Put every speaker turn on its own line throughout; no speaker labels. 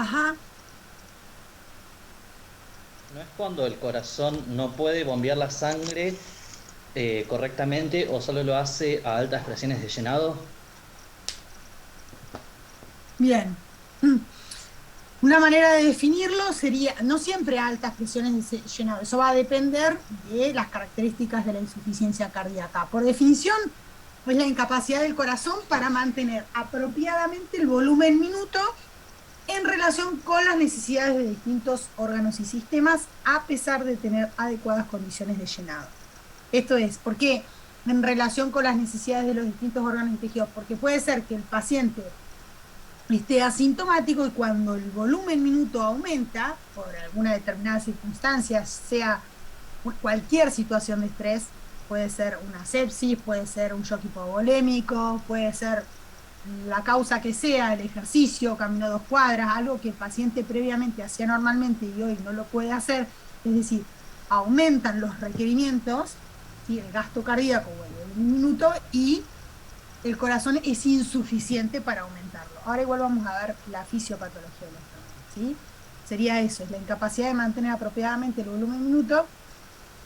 Ajá.
¿No es cuando el corazón no puede bombear la sangre correctamente o solo lo hace a altas presiones de llenado?
Bien. Una manera de definirlo sería, no siempre a altas presiones de llenado, eso va a depender de las características de la insuficiencia cardíaca. Por definición, es la incapacidad del corazón para mantener apropiadamente el volumen minuto en relación con las necesidades de distintos órganos y sistemas, a pesar de tener adecuadas condiciones de llenado. Esto es, ¿por qué en relación con las necesidades de los distintos órganos y tejidos? Porque puede ser que el paciente esté asintomático y cuando el volumen minuto aumenta por alguna determinada circunstancia, sea cualquier situación de estrés, puede ser una sepsis, puede ser un shock hipovolémico, puede ser la causa que sea, el ejercicio, camino 2 cuadras, algo que el paciente previamente hacía normalmente y hoy no lo puede hacer, es decir, aumentan los requerimientos, ¿sí? El gasto cardíaco o el volumen minuto y el corazón es insuficiente para aumentarlo. Ahora igual vamos a ver la fisiopatología de la enfermedad, ¿sí? Sería eso, es la incapacidad de mantener apropiadamente el volumen minuto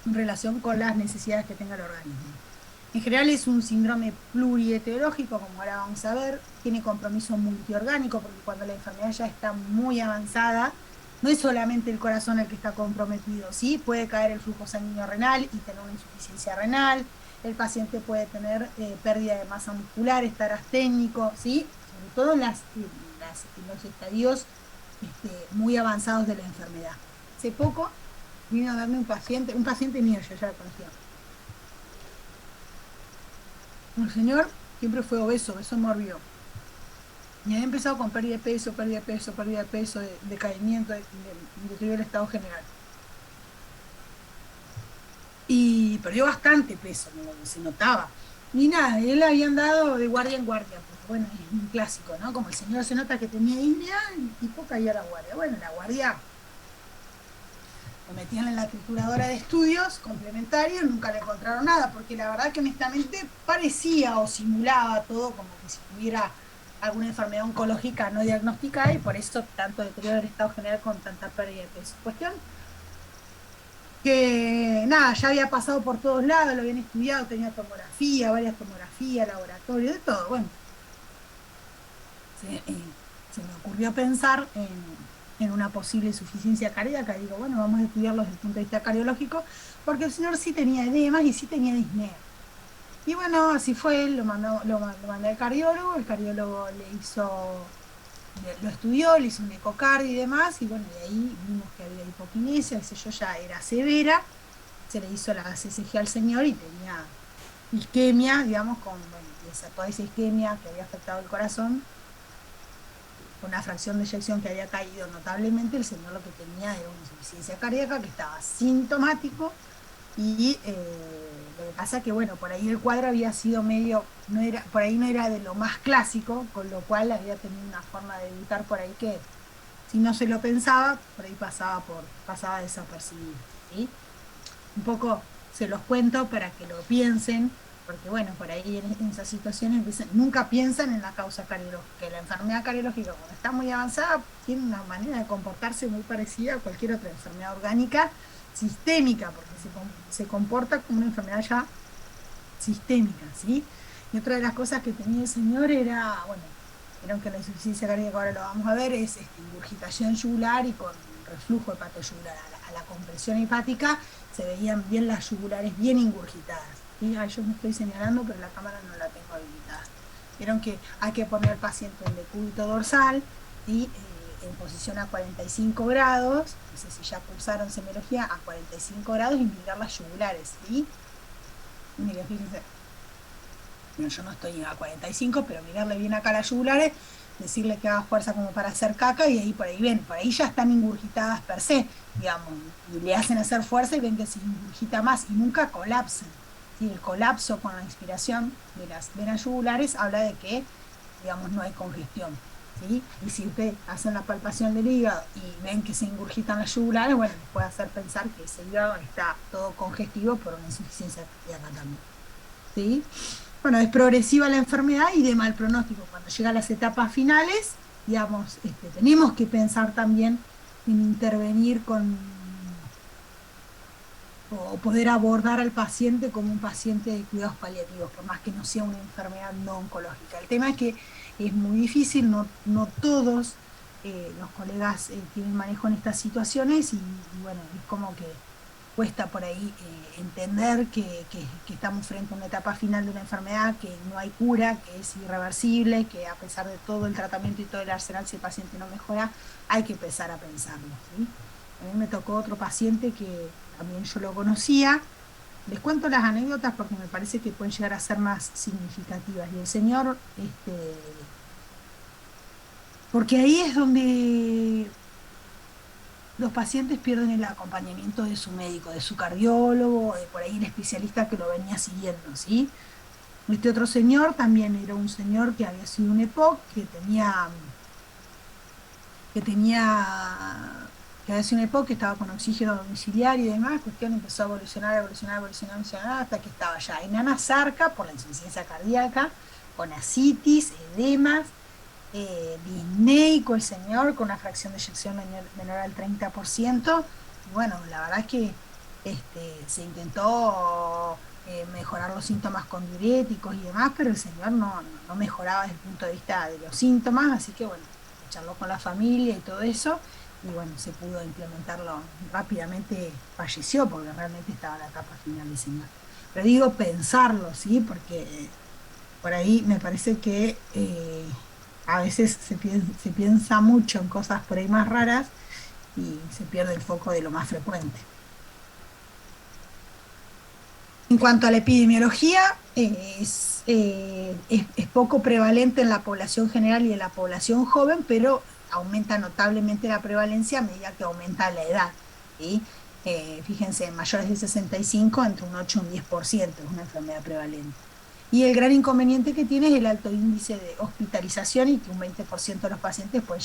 en relación con las necesidades que tenga el organismo. En general es un síndrome plurietiológico, como ahora vamos a ver, tiene compromiso multiorgánico, porque cuando la enfermedad ya está muy avanzada, no es solamente el corazón el que está comprometido, ¿sí? Puede caer el flujo sanguíneo renal y tener una insuficiencia renal, el paciente puede tener pérdida de masa muscular, estar asténico, ¿sí? Sobre todo en los estadios muy avanzados de la enfermedad. Hace poco vino a verme un paciente mío, yo ya lo conocía. Un señor siempre fue obeso, obeso mórbido. Y había empezado con pérdida de peso, pérdida de peso, pérdida de peso, decaimiento, deterioro del estado general. Y perdió bastante peso, ¿no? Se notaba. Y nada, él le habían dado de guardia en guardia, porque bueno, es un clásico, ¿no? Como el señor se nota que tenía disnea, el tipo caía a la guardia. Bueno, la guardia lo metían en la trituradora de estudios complementarios, nunca le encontraron nada, porque la verdad que honestamente parecía o simulaba todo como que si tuviera alguna enfermedad oncológica no diagnosticada y por eso tanto deterioro del estado general con tanta pérdida de peso. Cuestión que nada, ya había pasado por todos lados, lo habían estudiado, tenía tomografía, varias tomografías, laboratorio, de todo. Bueno, se me ocurrió pensar en una posible insuficiencia cardíaca. Digo, bueno, vamos a estudiarlo desde el punto de vista cardiológico, porque el señor sí tenía edemas y sí tenía disnea. Y bueno, así fue, lo mandé al cardiólogo, el cardiólogo lo estudió, le hizo un ecocardio y demás, y bueno, de ahí vimos que había hipoquinesia, ese yo ya era severa, se le hizo la CCG al señor y tenía isquemia, digamos, bueno, toda esa isquemia que había afectado el corazón, con una fracción de eyección que había caído notablemente, el señor lo que tenía era una insuficiencia cardíaca que estaba sintomático y lo que pasa que, bueno, por ahí el cuadro había sido medio, no era, por ahí no era de lo más clásico, con lo cual había tenido una forma de debutar por ahí que si no se lo pensaba, por ahí pasaba desapercibido, ¿sí? Un poco se los cuento para que lo piensen, porque bueno, por ahí en esas situaciones nunca piensan en la causa cardiológica. La enfermedad cardiológica, cuando está muy avanzada, tiene una manera de comportarse muy parecida a cualquier otra enfermedad orgánica sistémica, porque se comporta como una enfermedad ya sistémica, ¿sí? Y otra de las cosas que tenía el señor era, bueno, vieron que la insuficiencia cardíaca, ahora lo vamos a ver, es ingurgitación yugular y con reflujo hepatoyugular. A la compresión hepática se veían bien las yugulares bien ingurgitadas. ¿Sí? Ahí yo me estoy señalando, pero la cámara no la tengo habilitada. Vieron que hay que poner al paciente en decúbito dorsal, ¿sí? En posición a 45 grados, no sé si ya pulsaron semiología, a 45 grados y mirar las yugulares, ¿sí? Mire, fíjense, yo no estoy a 45, pero mirarle bien acá a las yugulares, decirle que haga fuerza como para hacer caca y ahí por ahí ven, por ahí ya están ingurgitadas per se, digamos, y le hacen hacer fuerza y ven que se ingurgita más y nunca colapsan. ¿Sí? El colapso con la inspiración de las venas yugulares habla de que, digamos, no hay congestión. ¿Sí? Y si ustedes hacen la palpación del hígado y ven que se ingurgitan las yugulares, bueno, les puede hacer pensar que ese hígado está todo congestivo por una insuficiencia cardíaca también. ¿Sí? Bueno, es progresiva la enfermedad y de mal pronóstico. Cuando llega a las etapas finales, digamos, tenemos que pensar también en intervenir o poder abordar al paciente como un paciente de cuidados paliativos, por más que no sea una enfermedad no oncológica. El tema es que es muy difícil, no todos los colegas tienen manejo en estas situaciones y bueno, es como que cuesta por ahí entender que estamos frente a una etapa final de una enfermedad, que no hay cura, que es irreversible, que a pesar de todo el tratamiento y todo el arsenal, si el paciente no mejora, hay que empezar a pensarlo, ¿sí? A mí me tocó otro paciente que también yo lo conocía. Les cuento las anécdotas porque me parece que pueden llegar a ser más significativas. Y el señor, porque ahí es donde los pacientes pierden el acompañamiento de su médico, de su cardiólogo, de por ahí el especialista que lo venía siguiendo, ¿sí? Este otro señor también era un señor que había sido un EPOC, que tenía, que había sido un EPOC, que estaba con oxígeno domiciliario y demás, cuestión empezó a evolucionar, hasta que estaba ya en anasarca por la insuficiencia cardíaca, con ascitis, edemas, disneico el señor, con una fracción de eyección menor al 30%. Y bueno, la verdad es que se intentó mejorar los síntomas con diuréticos y demás, pero el señor no mejoraba desde el punto de vista de los síntomas, así que bueno, se charló con la familia y todo eso, y bueno, se pudo implementarlo rápidamente, falleció porque realmente estaba en la etapa final del señor. Pero digo pensarlo, ¿sí? Porque por ahí me parece que a veces se piensa mucho en cosas por ahí más raras y se pierde el foco de lo más frecuente. En cuanto a la epidemiología, es poco prevalente en la población general y en la población joven, pero aumenta notablemente la prevalencia a medida que aumenta la edad, ¿sí? Fíjense, en mayores de 65, entre un 8 y un 10% es una enfermedad prevalente. Y el gran inconveniente que tiene es el alto índice de hospitalización y que un 20% de los pacientes pueden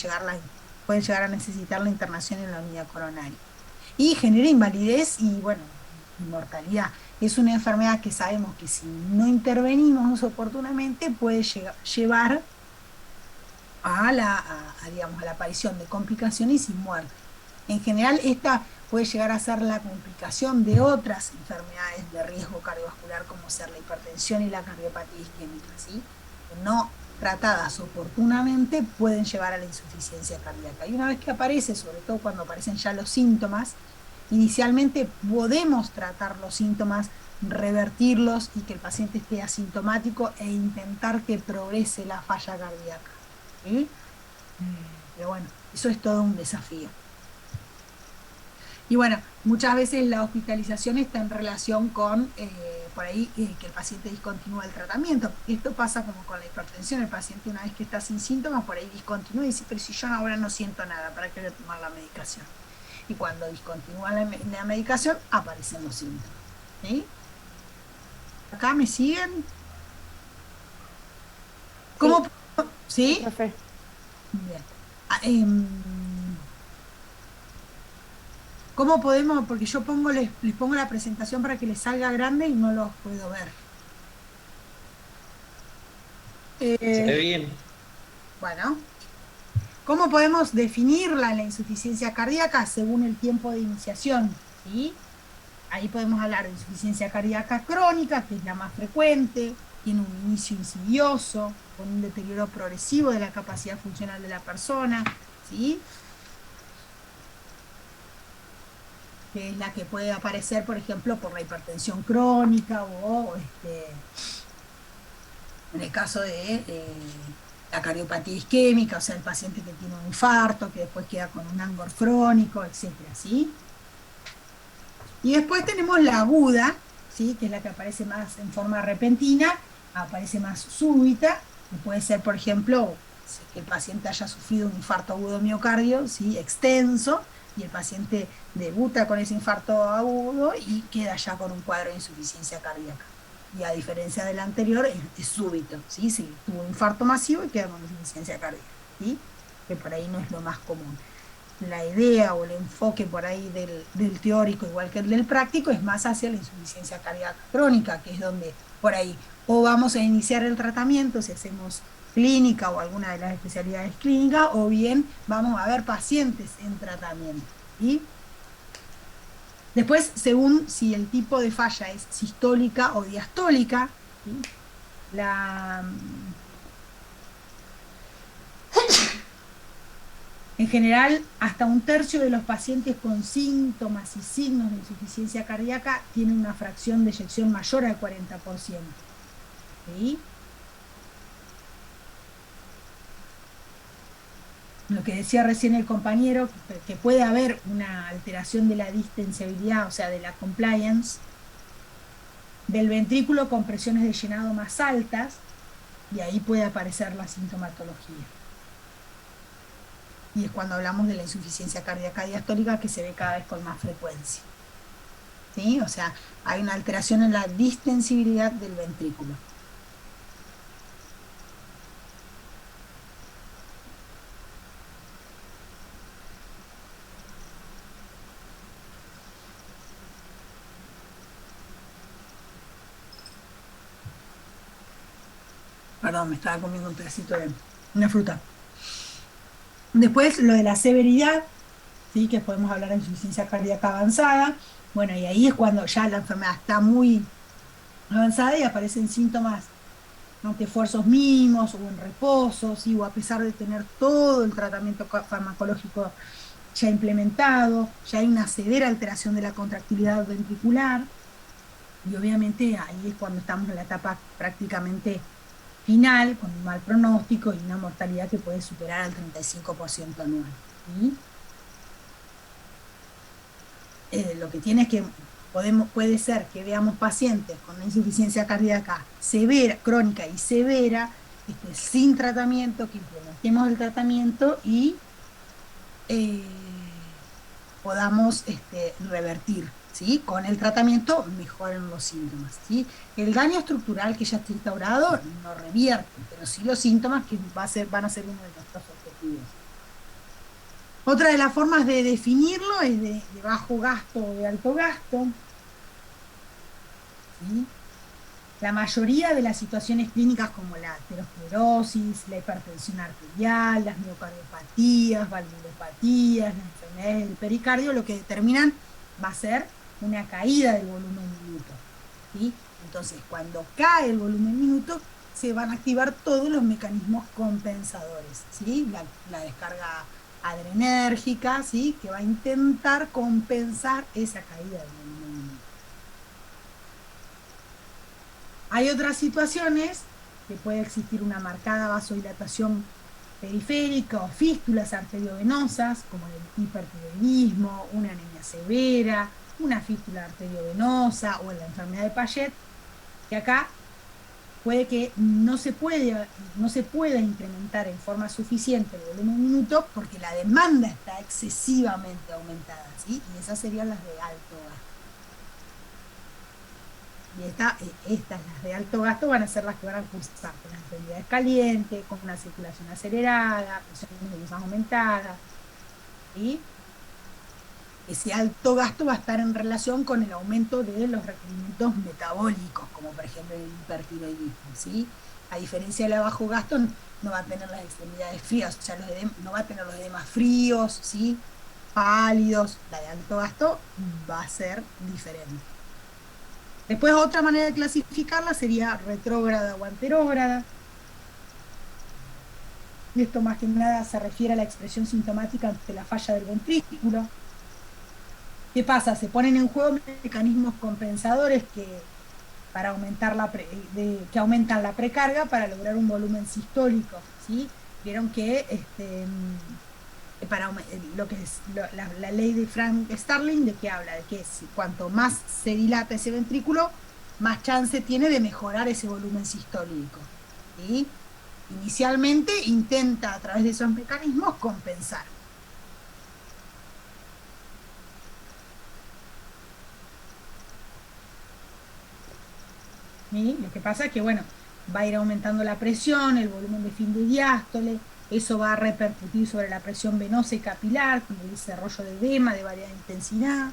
llegar a necesitar la internación en la unidad coronaria. Y genera invalidez y, bueno, inmortalidad. Es una enfermedad que sabemos que si no intervenimos oportunamente puede llevar digamos, a la aparición de complicaciones y muerte. En general, esta puede llegar a ser la complicación de otras enfermedades de riesgo cardiovascular, como ser la hipertensión y la cardiopatía isquémica, ¿sí? No tratadas oportunamente pueden llevar a la insuficiencia cardíaca. Y una vez que aparece, sobre todo cuando aparecen ya los síntomas, inicialmente podemos tratar los síntomas, revertirlos y que el paciente esté asintomático e intentar que progrese la falla cardíaca, ¿sí? Pero bueno, eso es todo un desafío. Y bueno, muchas veces la hospitalización está en relación con, por ahí, que el paciente discontinúa el tratamiento. Esto pasa como con la hipertensión, el paciente una vez que está sin síntomas, por ahí discontinúa y dice, pero si yo ahora no siento nada, ¿para qué voy a tomar la medicación? Y cuando discontinúa la medicación, aparecen los síntomas, ¿sí? ¿Acá me siguen? ¿Cómo?
Sí, sí,
¿Sí?
profe.
Bien. Ah, ¿cómo podemos? Porque yo les pongo la presentación para que les salga grande y no los puedo ver.
Se ve
Eh,
bien.
bueno, ¿cómo podemos definir la insuficiencia cardíaca según el tiempo de iniciación? ¿Sí? Ahí podemos hablar de insuficiencia cardíaca crónica, que es la más frecuente, tiene un inicio insidioso, con un deterioro progresivo de la capacidad funcional de la persona, ¿sí? Que es la que puede aparecer, por ejemplo, por la hipertensión crónica o en el caso de la cardiopatía isquémica, o sea, el paciente que tiene un infarto, que después queda con un angor crónico, etcétera, ¿sí? Y después tenemos la aguda, ¿sí? Que es la que aparece más en forma repentina, aparece más súbita, que puede ser, por ejemplo, que el paciente haya sufrido un infarto agudo de miocardio, ¿sí? Extenso, y el paciente debuta con ese infarto agudo y queda ya con un cuadro de insuficiencia cardíaca. Y a diferencia del anterior, es súbito, ¿sí? Sí, tuvo un infarto masivo y queda con insuficiencia cardíaca, ¿sí? Que por ahí no es lo más común. La idea o el enfoque por ahí del teórico, igual que el del práctico, es más hacia la insuficiencia cardíaca crónica, que es donde por ahí o vamos a iniciar el tratamiento si hacemos clínica o alguna de las especialidades clínicas, o bien vamos a ver pacientes en tratamiento. ¿Sí? Después, según si el tipo de falla es sistólica o diastólica, ¿sí? la, en general, hasta un tercio de los pacientes con síntomas y signos de insuficiencia cardíaca tienen una fracción de eyección mayor al 40%. ¿Sí? Lo que decía recién el compañero, que puede haber una alteración de la distensibilidad, o sea, de la compliance, del ventrículo con presiones de llenado más altas, y ahí puede aparecer la sintomatología. Y es cuando hablamos de la insuficiencia cardíaca diastólica que se ve cada vez con más frecuencia. ¿Sí? O sea, hay una alteración en la distensibilidad del ventrículo. Perdón, me estaba comiendo un pedacito de una fruta. Después, lo de la severidad, ¿sí? Que podemos hablar de insuficiencia cardíaca avanzada. Bueno, y ahí es cuando ya la enfermedad está muy avanzada y aparecen síntomas ante esfuerzos mínimos o en reposo, ¿sí? O a pesar de tener todo el tratamiento farmacológico ya implementado, ya hay una severa alteración de la contractilidad ventricular, y obviamente ahí es cuando estamos en la etapa prácticamente final, con un mal pronóstico y una mortalidad que puede superar al 35% anual. ¿Sí? Lo que tiene es que puede ser que veamos pacientes con una insuficiencia cardíaca severa, crónica y severa, sin tratamiento, que implementemos el tratamiento y podamos revertir, ¿sí? Con el tratamiento mejoran los síntomas, ¿sí? El daño estructural que ya está instaurado no revierte, pero sí los síntomas que van a ser uno de nuestros objetivos. Otra de las formas de definirlo es de bajo gasto o de alto gasto, ¿sí? La mayoría de las situaciones clínicas como la aterosclerosis, la hipertensión arterial, las miocardiopatías, valvulopatías, las enfermedades del pericardio, lo que determinan va a ser una caída del volumen minuto. ¿Sí? Entonces, cuando cae el volumen minuto, se van a activar todos los mecanismos compensadores, ¿sí? La descarga adrenérgica, ¿sí? Que va a intentar compensar esa caída del volumen minuto. Hay otras situaciones que puede existir una marcada vasodilatación periférica o fístulas arteriovenosas, como el hipertiroidismo, una anemia severa, una fístula arteriovenosa o la enfermedad de Paget, que acá puede que no se pueda incrementar en forma suficiente el volumen minuto porque la demanda está excesivamente aumentada, ¿sí? Y esas serían las de alto gasto. Y estas, las de alto gasto, van a ser las que van a cursar con las enfermedades calientes, con una circulación acelerada, presiones venosas aumentadas. ¿Sí? Ese alto gasto va a estar en relación con el aumento de los requerimientos metabólicos, como por ejemplo el hipertiroidismo. ¿Sí? A diferencia de la bajo gasto, no va a tener las extremidades frías, o sea, no va a tener los edemas fríos, ¿sí? Pálidos. La de alto gasto va a ser diferente. Después, otra manera de clasificarla sería retrógrada o anterógrada. Y esto más que nada se refiere a la expresión sintomática ante la falla del ventrículo. ¿Qué pasa? Se ponen en juego mecanismos compensadores para aumentar que aumentan la precarga para lograr un volumen sistólico. ¿Sí? Vieron que para lo que es la ley de Frank Starling, de que habla de que cuanto más se dilata ese ventrículo, más chance tiene de mejorar ese volumen sistólico. ¿Sí? Inicialmente intenta a través de esos mecanismos compensar. ¿Sí? Lo que pasa es que, bueno, va a ir aumentando la presión, el volumen de fin de diástole, eso va a repercutir sobre la presión venosa y capilar, con el desarrollo de edema de variada intensidad.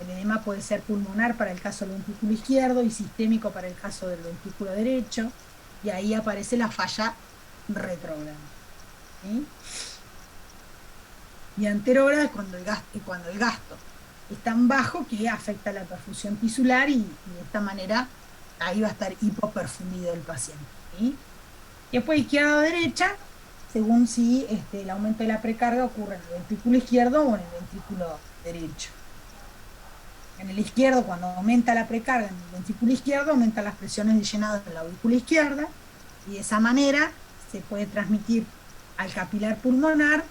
El edema puede ser pulmonar para el caso del ventrículo izquierdo y sistémico para el caso del ventrículo derecho. y ahí aparece la falla retrógrada. ¿Sí? Y anterógrada es cuando el gasto es tan bajo que afecta la perfusión tisular y de esta manera ahí va a estar hipoperfundido el paciente. ¿Sí? Y después izquierda o derecha, según si el aumento de la precarga ocurre en el ventrículo izquierdo o en el ventrículo derecho. En el izquierdo, cuando aumenta la precarga en el ventrículo izquierdo, aumentan las presiones de llenado en la aurícula izquierda, y de esa manera se puede transmitir al capilar pulmonar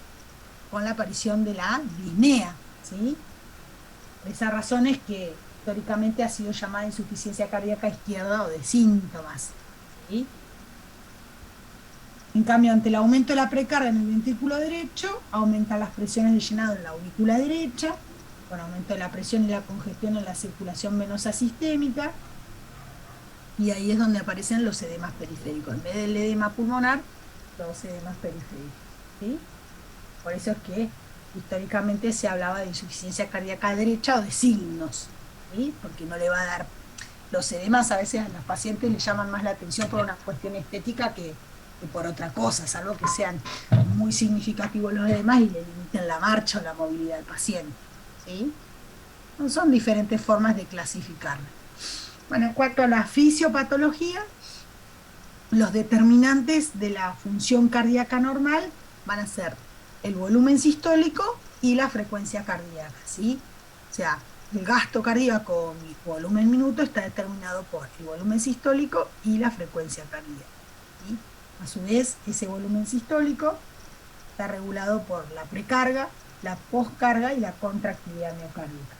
con la aparición de la disnea, ¿sí? Por esa razón es que históricamente ha sido llamada insuficiencia cardíaca izquierda o de síntomas, ¿sí? En cambio, ante el aumento de la precarga en el ventrículo derecho, aumentan las presiones de llenado en la aurícula derecha, con aumento de la presión y la congestión en la circulación venosa sistémica, y ahí es donde aparecen los edemas periféricos. En vez del edema pulmonar, los edemas periféricos. ¿Sí? Por eso es que históricamente se hablaba de insuficiencia cardíaca derecha o de signos, ¿sí? Porque no le va a dar. Los edemas a veces a los pacientes les llaman más la atención por una cuestión estética que por otra cosa, salvo que sean muy significativos los edemas y le limiten la marcha o la movilidad del paciente. ¿Sí? No, son diferentes formas de clasificarlo. Bueno, en cuanto a la fisiopatología, los determinantes de la función cardíaca normal van a ser el volumen sistólico y la frecuencia cardíaca, ¿sí? O sea, el gasto cardíaco volumen minuto está determinado por el volumen sistólico y la frecuencia cardíaca, ¿sí? A su vez, ese volumen sistólico está regulado por la precarga, la poscarga y la contractilidad miocárdica.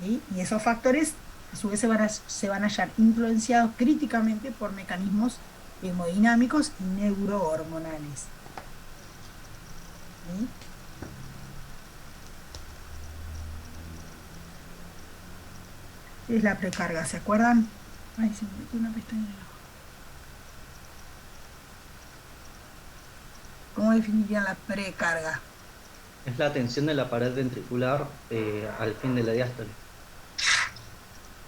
¿Sí? Y esos factores a su vez se van a hallar influenciados críticamente por mecanismos hemodinámicos y neurohormonales. ¿Sí? Es la precarga, ¿se acuerdan? Ay, se me metió una pestaña en el ojo. ¿Cómo definirían la precarga?
Es la tensión de la pared ventricular al fin de la diástole.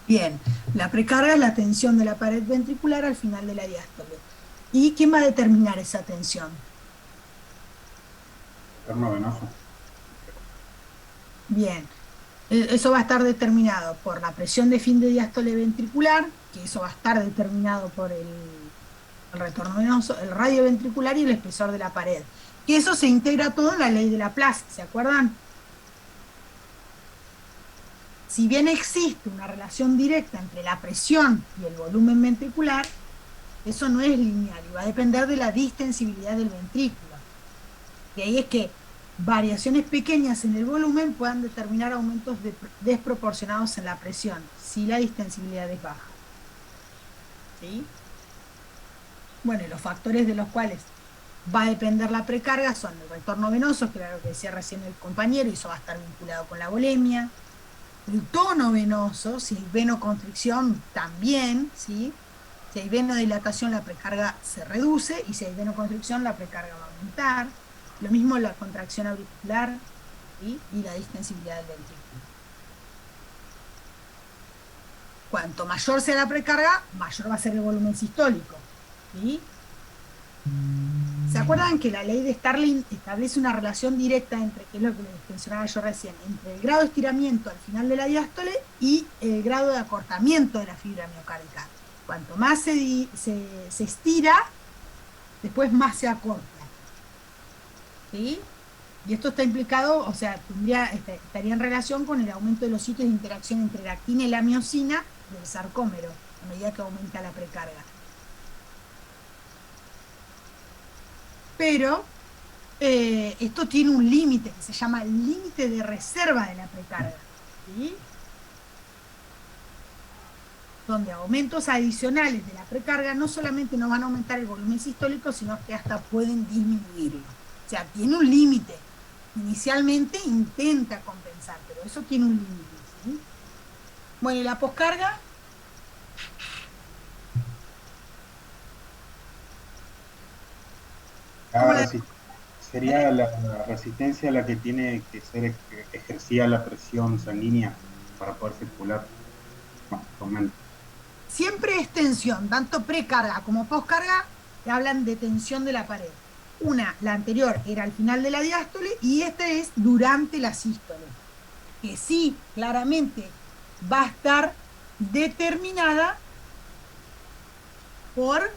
Bien, la precarga es la tensión de la pared ventricular al final de la diástole. ¿Y quién va a determinar esa tensión?
Retorno venoso.
Bien, eso va a estar determinado por la presión de fin de diástole ventricular, que eso va a estar determinado por el retorno venoso, el radio ventricular y el espesor de la pared. Que eso se integra todo en la ley de Laplace, ¿se acuerdan? Si bien existe una relación directa entre la presión y el volumen ventricular, eso no es lineal y va a depender de la distensibilidad del ventrículo. De ahí es que variaciones pequeñas en el volumen puedan determinar aumentos desproporcionados en la presión, si la distensibilidad es baja. ¿Sí? Bueno, y los factores de los cuales va a depender la precarga son el retorno venoso, que era lo que decía recién el compañero, y eso va a estar vinculado con la volemia. El tono venoso, si hay venoconstricción, también, ¿sí? Si hay venodilatación, la precarga se reduce, y si hay venoconstricción, la precarga va a aumentar. Lo mismo la contracción auricular, ¿sí? Y la distensibilidad del ventrículo. Cuanto mayor sea la precarga, mayor va a ser el volumen sistólico, ¿sí? ¿Se acuerdan que la ley de Starling establece una relación directa entre, que es lo que les mencionaba yo recién, entre el grado de estiramiento al final de la diástole y el grado de acortamiento de la fibra miocárdica? Cuanto más se estira, después más se acorta. ¿Sí? Y esto está implicado, o sea, estaría en relación con el aumento de los sitios de interacción entre la actina y la miosina del sarcómero, a medida que aumenta la precarga. Pero esto tiene un límite que se llama límite de reserva de la precarga, ¿sí? Donde aumentos adicionales de la precarga no solamente no van a aumentar el volumen sistólico, sino que hasta pueden disminuirlo. O sea, tiene un límite. Inicialmente intenta compensar, pero eso tiene un límite, ¿sí? Bueno, ¿y la poscarga?
Sería la resistencia a la que tiene que ser ejercida la presión sanguínea para poder circular más o menos.
Siempre es tensión, tanto precarga como poscarga, te hablan de tensión de la pared. La anterior era al final de la diástole y esta es durante la sístole, que sí, claramente va a estar determinada por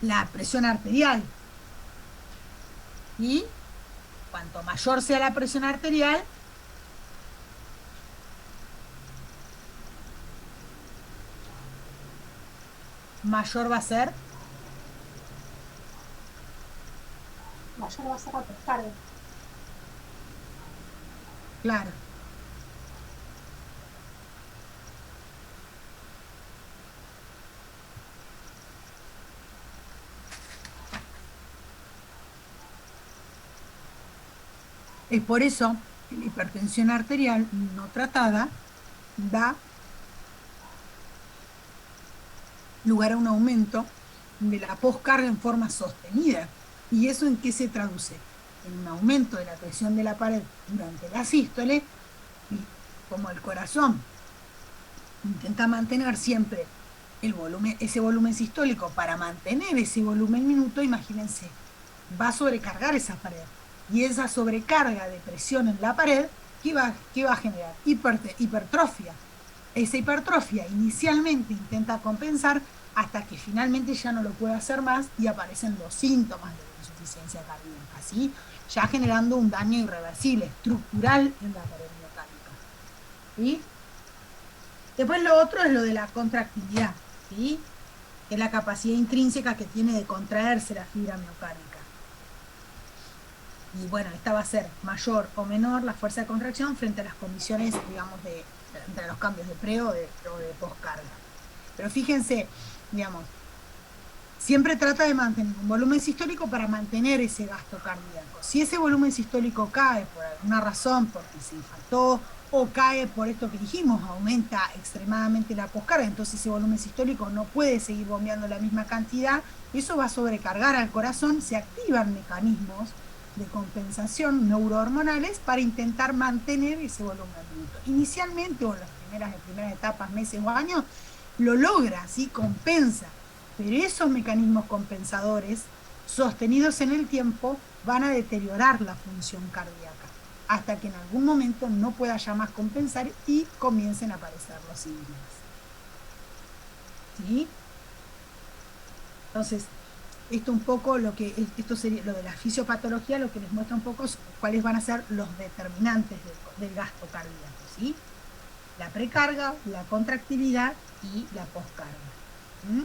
la presión arterial. Y cuanto mayor sea la presión arterial, mayor va a ser
Mayor va a ser la poscarga.
claro. Es por eso que la hipertensión arterial no tratada da lugar a un aumento de la poscarga en forma sostenida. ¿Y eso en qué se traduce? En un aumento de la presión de la pared durante la sístole, y como el corazón intenta mantener siempre ese volumen sistólico para mantener ese volumen minuto, imagínense, va a sobrecargar esa pared. Y esa sobrecarga de presión en la pared, ¿qué va a generar? Hipertrofia. Esa hipertrofia inicialmente intenta compensar hasta que finalmente ya no lo puede hacer más y aparecen los síntomas de la insuficiencia cardíaca, ¿sí? Ya generando un daño irreversible, estructural en la pared miocárdica. ¿Sí? Después lo otro es lo de la contractilidad, ¿sí? Que es la capacidad intrínseca que tiene de contraerse la fibra miocárdica. Y bueno, esta va a ser mayor o menor la fuerza de contracción frente a las condiciones, digamos, entre los cambios de pre o de poscarga. Pero fíjense, digamos, siempre trata de mantener un volumen sistólico para mantener ese gasto cardíaco. Si ese volumen sistólico cae por alguna razón, porque se infartó, o cae por esto que dijimos, aumenta extremadamente la poscarga, entonces ese volumen sistólico no puede seguir bombeando la misma cantidad, eso va a sobrecargar al corazón, se activan mecanismos de compensación neurohormonales para intentar mantener ese volumen bruto. Inicialmente, o en las primeras etapas, meses o años, lo logra, ¿sí? Compensa, pero esos mecanismos compensadores sostenidos en el tiempo van a deteriorar la función cardíaca hasta que en algún momento no pueda ya más compensar y comiencen a aparecer los síntomas. ¿Sí? Entonces, esto sería lo de la fisiopatología, lo que les muestra un poco cuáles van a ser los determinantes del gasto cardíaco, ¿sí? La precarga, la contractilidad y la poscarga. ¿Mm?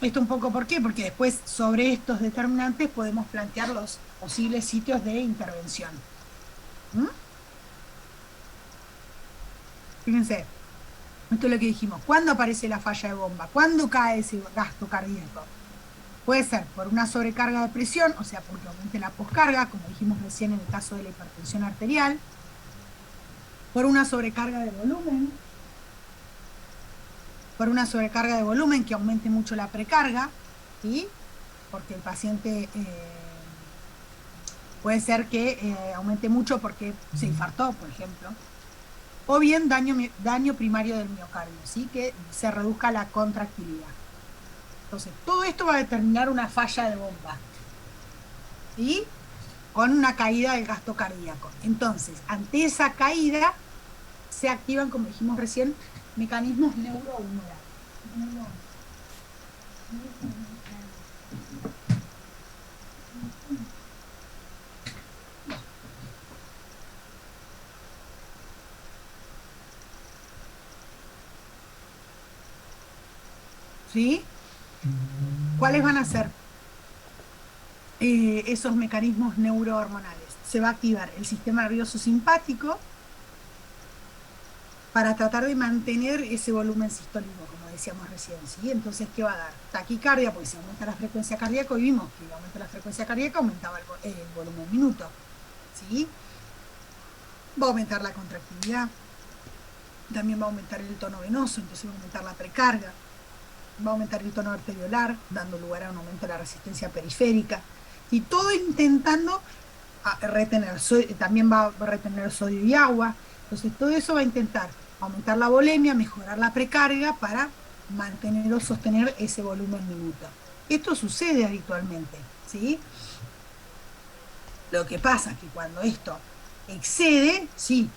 Esto un poco, ¿por qué? Porque después sobre estos determinantes podemos plantear los posibles sitios de intervención. ¿Mm? Fíjense, esto es lo que dijimos. ¿Cuándo aparece la falla de bomba? ¿Cuándo cae ese gasto cardíaco? Puede ser por una sobrecarga de presión, o sea, porque aumente la poscarga, como dijimos recién en el caso de la hipertensión arterial, por una sobrecarga de volumen, que aumente mucho la precarga, ¿sí? Porque el paciente puede ser que aumente mucho porque se infartó, por ejemplo, o bien daño primario del miocardio, ¿sí? Que se reduzca la contractilidad. Entonces, todo esto va a determinar una falla de bomba, ¿sí? Con una caída del gasto cardíaco. Entonces, ante esa caída, se activan, como dijimos recién, mecanismos neurohumorales. ¿Sí? ¿Cuáles van a ser esos mecanismos neurohormonales? Se va a activar el sistema nervioso simpático para tratar de mantener ese volumen sistólico, como decíamos recién, ¿sí? Entonces, ¿qué va a dar? Taquicardia, porque si aumenta la frecuencia cardíaca, y vimos que aumenta la frecuencia cardíaca, aumentaba el volumen minuto, ¿sí? Va a aumentar la contractilidad, también va a aumentar el tono venoso, entonces va a aumentar la precarga, va a aumentar el tono arteriolar, dando lugar a un aumento de la resistencia periférica, y todo intentando también va a retener sodio y agua. Entonces todo eso va a intentar aumentar la volemia, mejorar la precarga para mantener o sostener ese volumen minuto. Esto sucede habitualmente, ¿sí? Lo que pasa es que cuando esto excede, sí,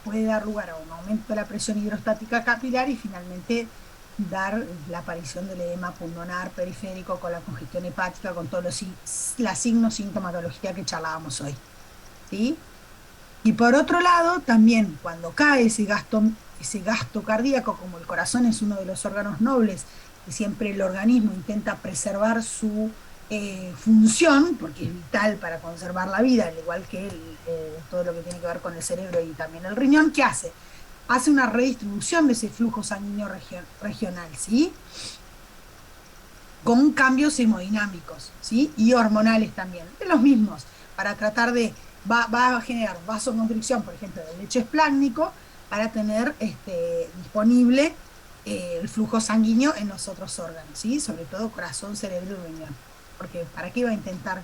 puede dar lugar a un aumento de la presión hidrostática capilar y finalmente dar la aparición del edema pulmonar periférico con la congestión hepática, con todos la signos sintomatología que charlábamos hoy, ¿sí? Y por otro lado, también cuando cae ese gasto cardíaco, como el corazón es uno de los órganos nobles, que siempre el organismo intenta preservar su función, porque es vital para conservar la vida, al igual que todo lo que tiene que ver con el cerebro y también el riñón, ¿qué hace? Hace una redistribución de ese flujo sanguíneo regional, ¿sí? Con cambios hemodinámicos, ¿sí? Y hormonales también, de los mismos, para tratar de, va a generar vasoconstricción, por ejemplo, del lecho esplácnico, para tener disponible el flujo sanguíneo en los otros órganos, ¿sí? Sobre todo corazón, cerebro y riñón. Porque ¿para qué va a intentar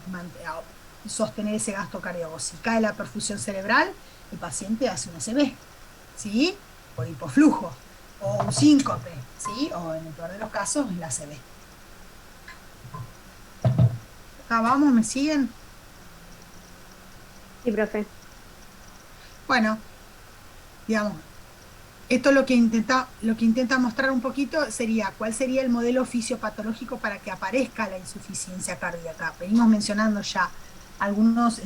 sostener ese gasto cardíaco? Si cae la perfusión cerebral, el paciente hace una ACV, ¿sí? Por hipoflujo, o un síncope, ¿sí? O en el peor de los casos, la ACV. Acá vamos, ¿me siguen?
Sí, profe.
Bueno, digamos, esto lo que intenta mostrar un poquito sería cuál sería el modelo fisiopatológico para que aparezca la insuficiencia cardíaca. Venimos mencionando ya algunos,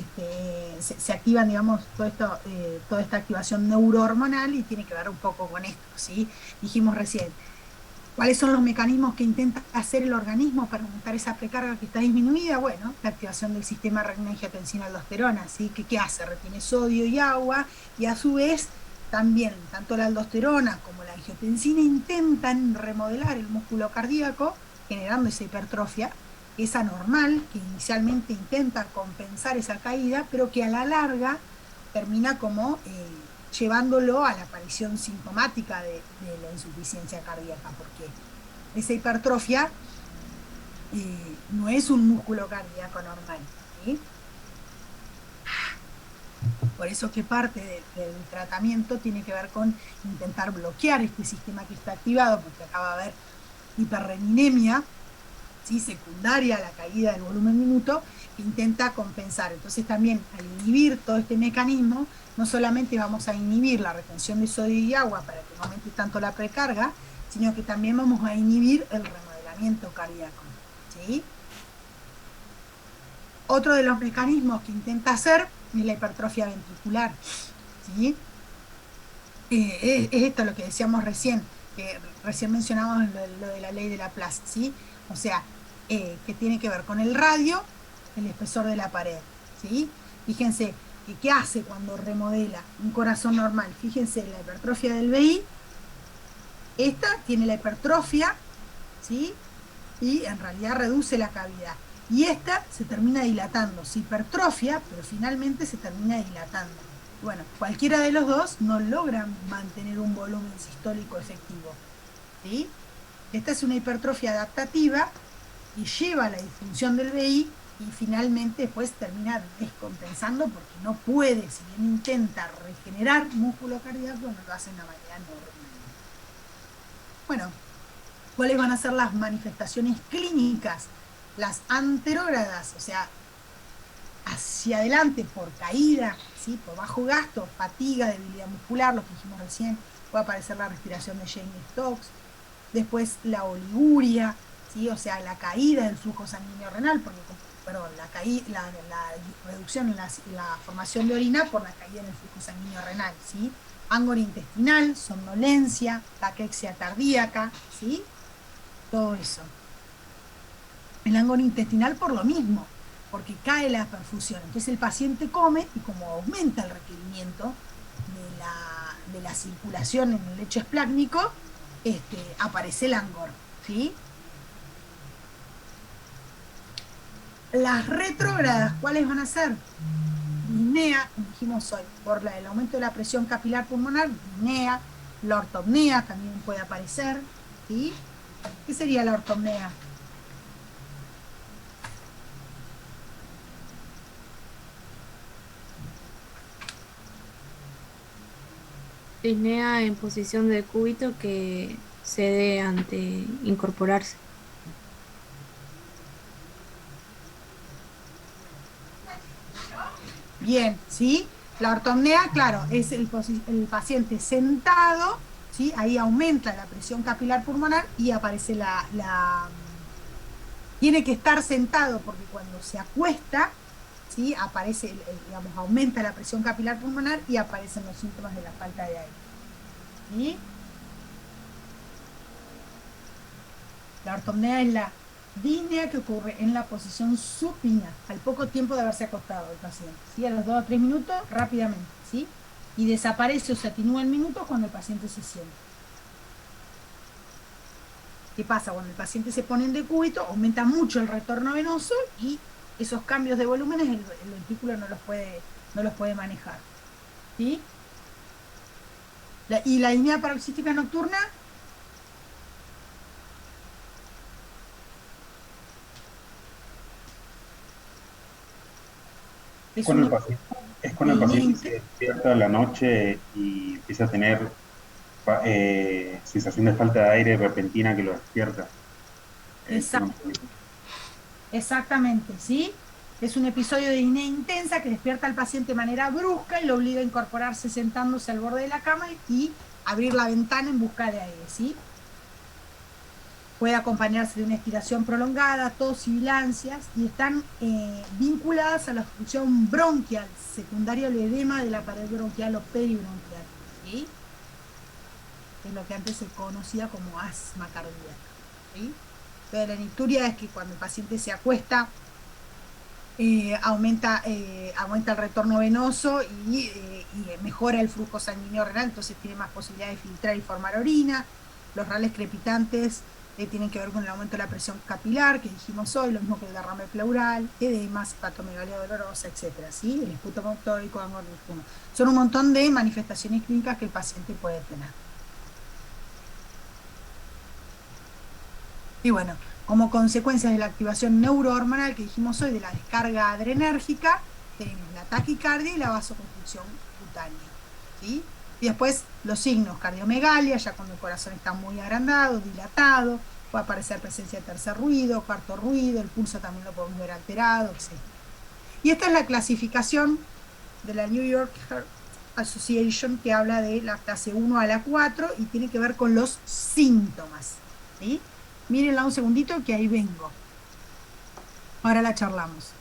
se activan, digamos, toda esta activación neurohormonal y tiene que ver un poco con esto, ¿sí? Dijimos recién, ¿cuáles son los mecanismos que intenta hacer el organismo para aumentar esa precarga que está disminuida? Bueno, la activación del sistema renina-angiotensina-aldosterona, ¿sí? ¿Qué hace? Retiene sodio y agua y a su vez también tanto la aldosterona como la angiotensina intentan remodelar el músculo cardíaco, generando esa hipertrofia, que es anormal, que inicialmente intenta compensar esa caída, pero que a la larga termina como llevándolo a la aparición sintomática de la insuficiencia cardíaca, porque esa hipertrofia no es un músculo cardíaco normal, ¿sí? Por eso que parte del tratamiento tiene que ver con intentar bloquear este sistema que está activado, porque acaba de haber hiperreninemia, ¿sí? Secundaria a la caída del volumen minuto, que intenta compensar. Entonces también al inhibir todo este mecanismo, no solamente vamos a inhibir la retención de sodio y agua para que no aumente tanto la precarga, sino que también vamos a inhibir el remodelamiento cardíaco, ¿sí? Otro de los mecanismos que intenta hacer es la hipertrofia ventricular, ¿sí? Es esto lo que decíamos recién, que recién mencionábamos lo de la ley de Laplace, ¿sí? O sea, que tiene que ver con el radio, el espesor de la pared, ¿sí? Fíjense, ¿qué hace cuando remodela un corazón normal? Fíjense, la hipertrofia del VI, esta tiene la hipertrofia, ¿sí? Y en realidad reduce la cavidad. Y esta se termina dilatando, se hipertrofia, pero finalmente se termina dilatando. Bueno, cualquiera de los dos no logra mantener un volumen sistólico efectivo, ¿sí? Esta es una hipertrofia adaptativa y lleva a la disfunción del VI y finalmente después termina descompensando porque no puede, si bien intenta regenerar músculo cardíaco, no lo hace de una manera normal. Bueno, ¿cuáles van a ser las manifestaciones clínicas? Las anterógradas, o sea, hacia adelante por caída, ¿sí? Por bajo gasto, fatiga, debilidad muscular, lo que dijimos recién, puede aparecer la respiración de James-Stokes, después la oliguria, ¿sí? O sea, la caída del flujo sanguíneo renal, la reducción en la formación de orina por la caída en el flujo sanguíneo renal, ¿sí? Ángulo intestinal, somnolencia, taquexia cardíaca, ¿sí? Todo eso. El ángulo intestinal por lo mismo, porque cae la perfusión. Entonces el paciente come y como aumenta el requerimiento de la circulación en el lecho esplácnico, aparece el angor, ¿sí? Las retrógradas, ¿cuáles van a ser? Disnea, como dijimos hoy, por el aumento de la presión capilar pulmonar, disnea, la ortopnea también puede aparecer, ¿sí? ¿Qué sería la ortopnea?
disnea en posición de cúbito que cede ante incorporarse.
Bien, ¿sí? La ortopnea, claro, es el paciente sentado, ¿sí? Ahí aumenta la presión capilar pulmonar y aparece tiene que estar sentado porque cuando se acuesta, ¿sí? Aparece, digamos, aumenta la presión capilar pulmonar y aparecen los síntomas de la falta de aire, ¿sí? La ortopnea es la disnea que ocurre en la posición supina al poco tiempo de haberse acostado el paciente, ¿sí? A los 2 o 3 minutos, rápidamente, ¿sí? Y desaparece o se atenúa en minutos cuando el paciente se sienta. ¿Qué pasa? Cuando el paciente se pone en decúbito, aumenta mucho el retorno venoso y esos cambios de volúmenes el ventrículo no los puede manejar, ¿sí? Y la disnea paroxística nocturna es
Cuando
un
el paciente, es
de
cuando el
disnea
paciente se despierta a la noche y empieza a tener sensación de falta de aire repentina que lo despierta. Tengo entendido.
Exactamente, ¿sí? Es un episodio de disnea intensa que despierta al paciente de manera brusca y lo obliga a incorporarse sentándose al borde de la cama y abrir la ventana en busca de aire, ¿sí? Puede acompañarse de una expiración prolongada, tos y bilancias, y están vinculadas a la obstrucción bronquial, secundaria al edema de la pared bronquial o peribronquial, ¿sí? Es lo que antes se conocía como asma cardíaca, ¿sí? Entonces, la nicturia es que cuando el paciente se acuesta, aumenta el retorno venoso y mejora el flujo sanguíneo renal, entonces tiene más posibilidad de filtrar y formar orina. Los rales crepitantes tienen que ver con el aumento de la presión capilar, que dijimos hoy, lo mismo que el derrame pleural, edemas, hepatomegalia dolorosa, etcétera, ¿sí? El esputo motórico, angorniforme. Son un montón de manifestaciones clínicas que el paciente puede tener. Y bueno, como consecuencia de la activación neurohormonal que dijimos hoy, de la descarga adrenérgica, tenemos la taquicardia y la vasoconstricción cutánea, ¿sí? Y después los signos, cardiomegalia, ya cuando el corazón está muy agrandado, dilatado, puede aparecer presencia de tercer ruido, cuarto ruido, el pulso también lo podemos ver alterado, etc. Y esta es la clasificación de la New York Heart Association, que habla de la clase 1 a la 4 y tiene que ver con los síntomas, ¿sí? Mírenla un segundito que ahí vengo. Ahora la charlamos.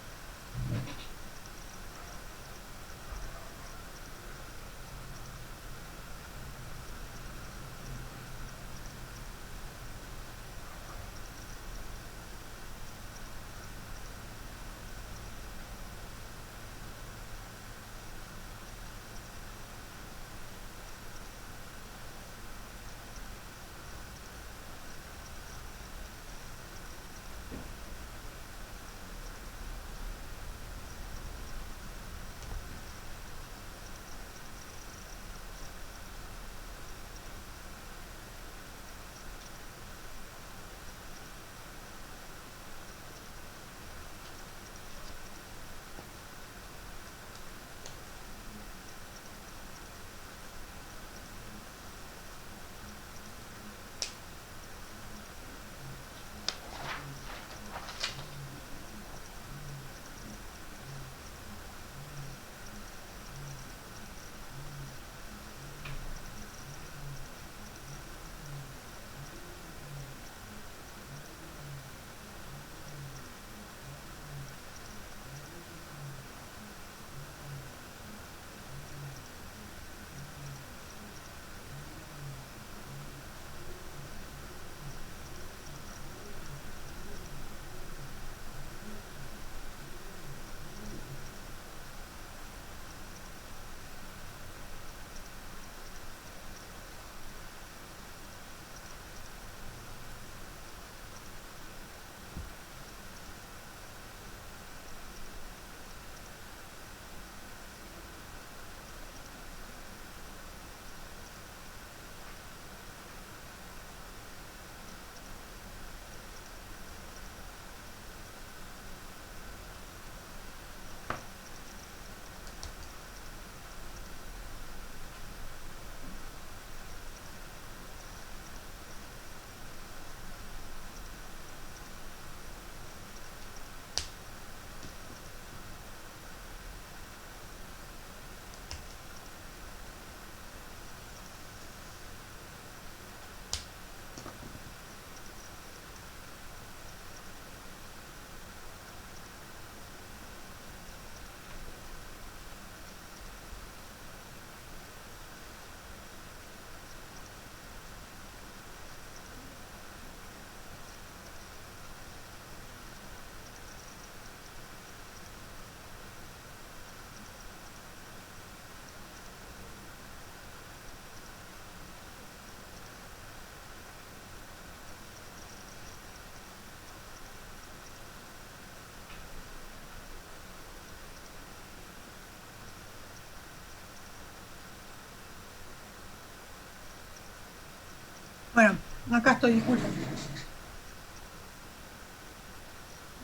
Bueno, acá estoy, disculpen.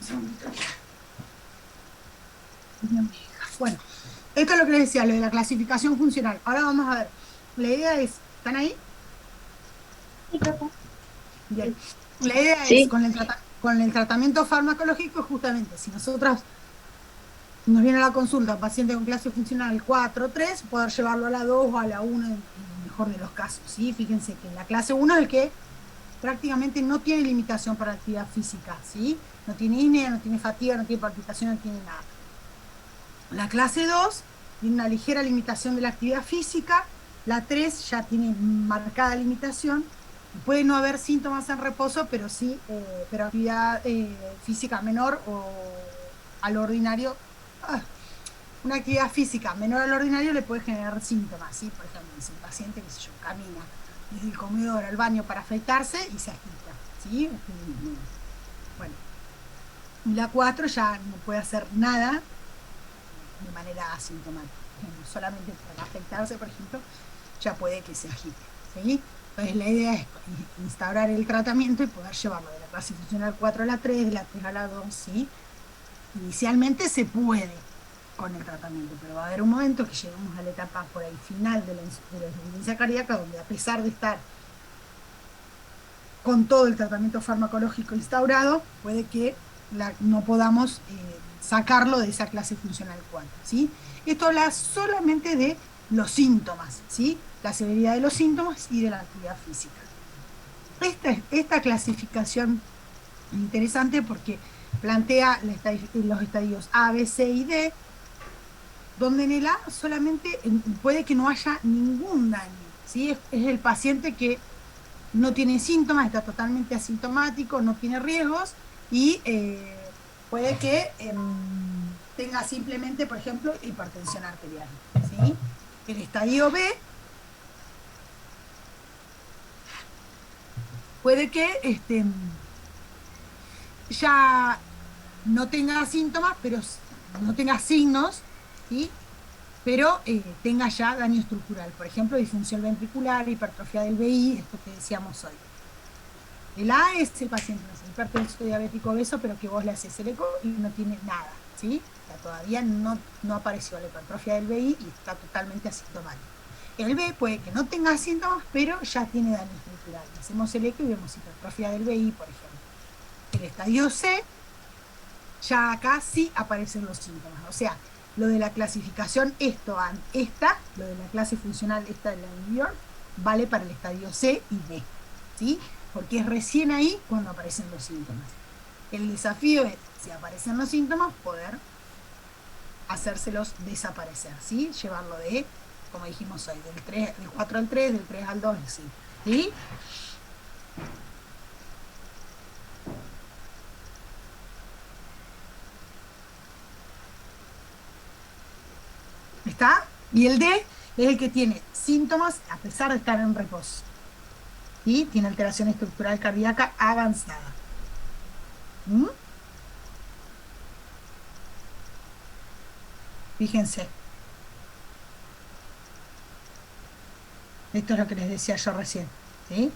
Un segundito. Bueno, esto es lo que les decía, lo de la clasificación funcional. Ahora vamos a ver. La idea es, ¿están ahí?
Sí, profe.
Bien. La idea es,
Sí,
con el tratamiento farmacológico, justamente, si nosotros nos viene a la consulta un paciente con clase funcional 4 o 3, poder llevarlo a la 2 o a la 1 en el mejor de los casos, ¿sí? Fíjense que en la clase 1 es el que prácticamente no tiene limitación para actividad física, ¿sí? No tiene INEA, no tiene fatiga, no tiene palpitación, no tiene nada. La clase 2 tiene una ligera limitación de la actividad física, la 3 ya tiene marcada limitación, puede no haber síntomas en reposo, pero sí, pero actividad física menor o a lo ordinario. Una actividad física menor al ordinario le puede generar síntomas, ¿sí? Por ejemplo, si el paciente, qué sé yo, camina desde el comedor al baño para afeitarse y se agita, ¿sí? Bueno, y la 4 ya no puede hacer nada de manera asintomática. Solamente para afeitarse, por ejemplo, ya puede que se agite, ¿sí? Entonces la idea es instaurar el tratamiento y poder llevarlo de la clase funcional 4 a la 3, de la 3 a la 2, ¿sí? Inicialmente se puede con el tratamiento, pero va a haber un momento que llegamos a la etapa por ahí final de la insuficiencia cardíaca, donde a pesar de estar con todo el tratamiento farmacológico instaurado, puede que no podamos sacarlo de esa clase funcional 4, ¿sí? Esto habla solamente de los síntomas, ¿sí? La severidad de los síntomas y de la actividad física. Esta clasificación es interesante porque plantea los estadios A, B, C y D, donde en el A solamente puede que no haya ningún daño, ¿sí? Es el paciente que no tiene síntomas, está totalmente asintomático, no tiene riesgos y puede que tenga simplemente, por ejemplo, hipertensión arterial, ¿sí? El estadio B puede que ya no tenga síntomas, pero no tenga signos, ¿sí? Pero tenga ya daño estructural, por ejemplo, disfunción ventricular, hipertrofia del VI, esto que decíamos hoy. El A es el paciente, no sé, hipertenso diabético obeso, pero que vos le haces el eco y no tiene nada, ¿sí? O sea, todavía no apareció la hipertrofia del VI y está totalmente asintomático. El B puede que no tenga síntomas, pero ya tiene daño estructural. Hacemos el eco y vemos hipertrofia del VI, por ejemplo. El estadio C, ya acá sí aparecen los síntomas. O sea, lo de la clasificación, lo de la clase funcional, esta de la New York, vale para el estadio C y D, ¿sí? Porque es recién ahí cuando aparecen los síntomas. El desafío es, si aparecen los síntomas, poder hacérselos desaparecer, ¿sí? Llevarlo de, como dijimos hoy, del 4 al 3, del 3 al 2, ¿sí? ¿Sí? ¿Está? Y el D es el que tiene síntomas a pesar de estar en reposo. ¿Sí? Tiene alteración estructural cardíaca avanzada. ¿Mm? Fíjense. Esto es lo que les decía yo recién, ¿sí?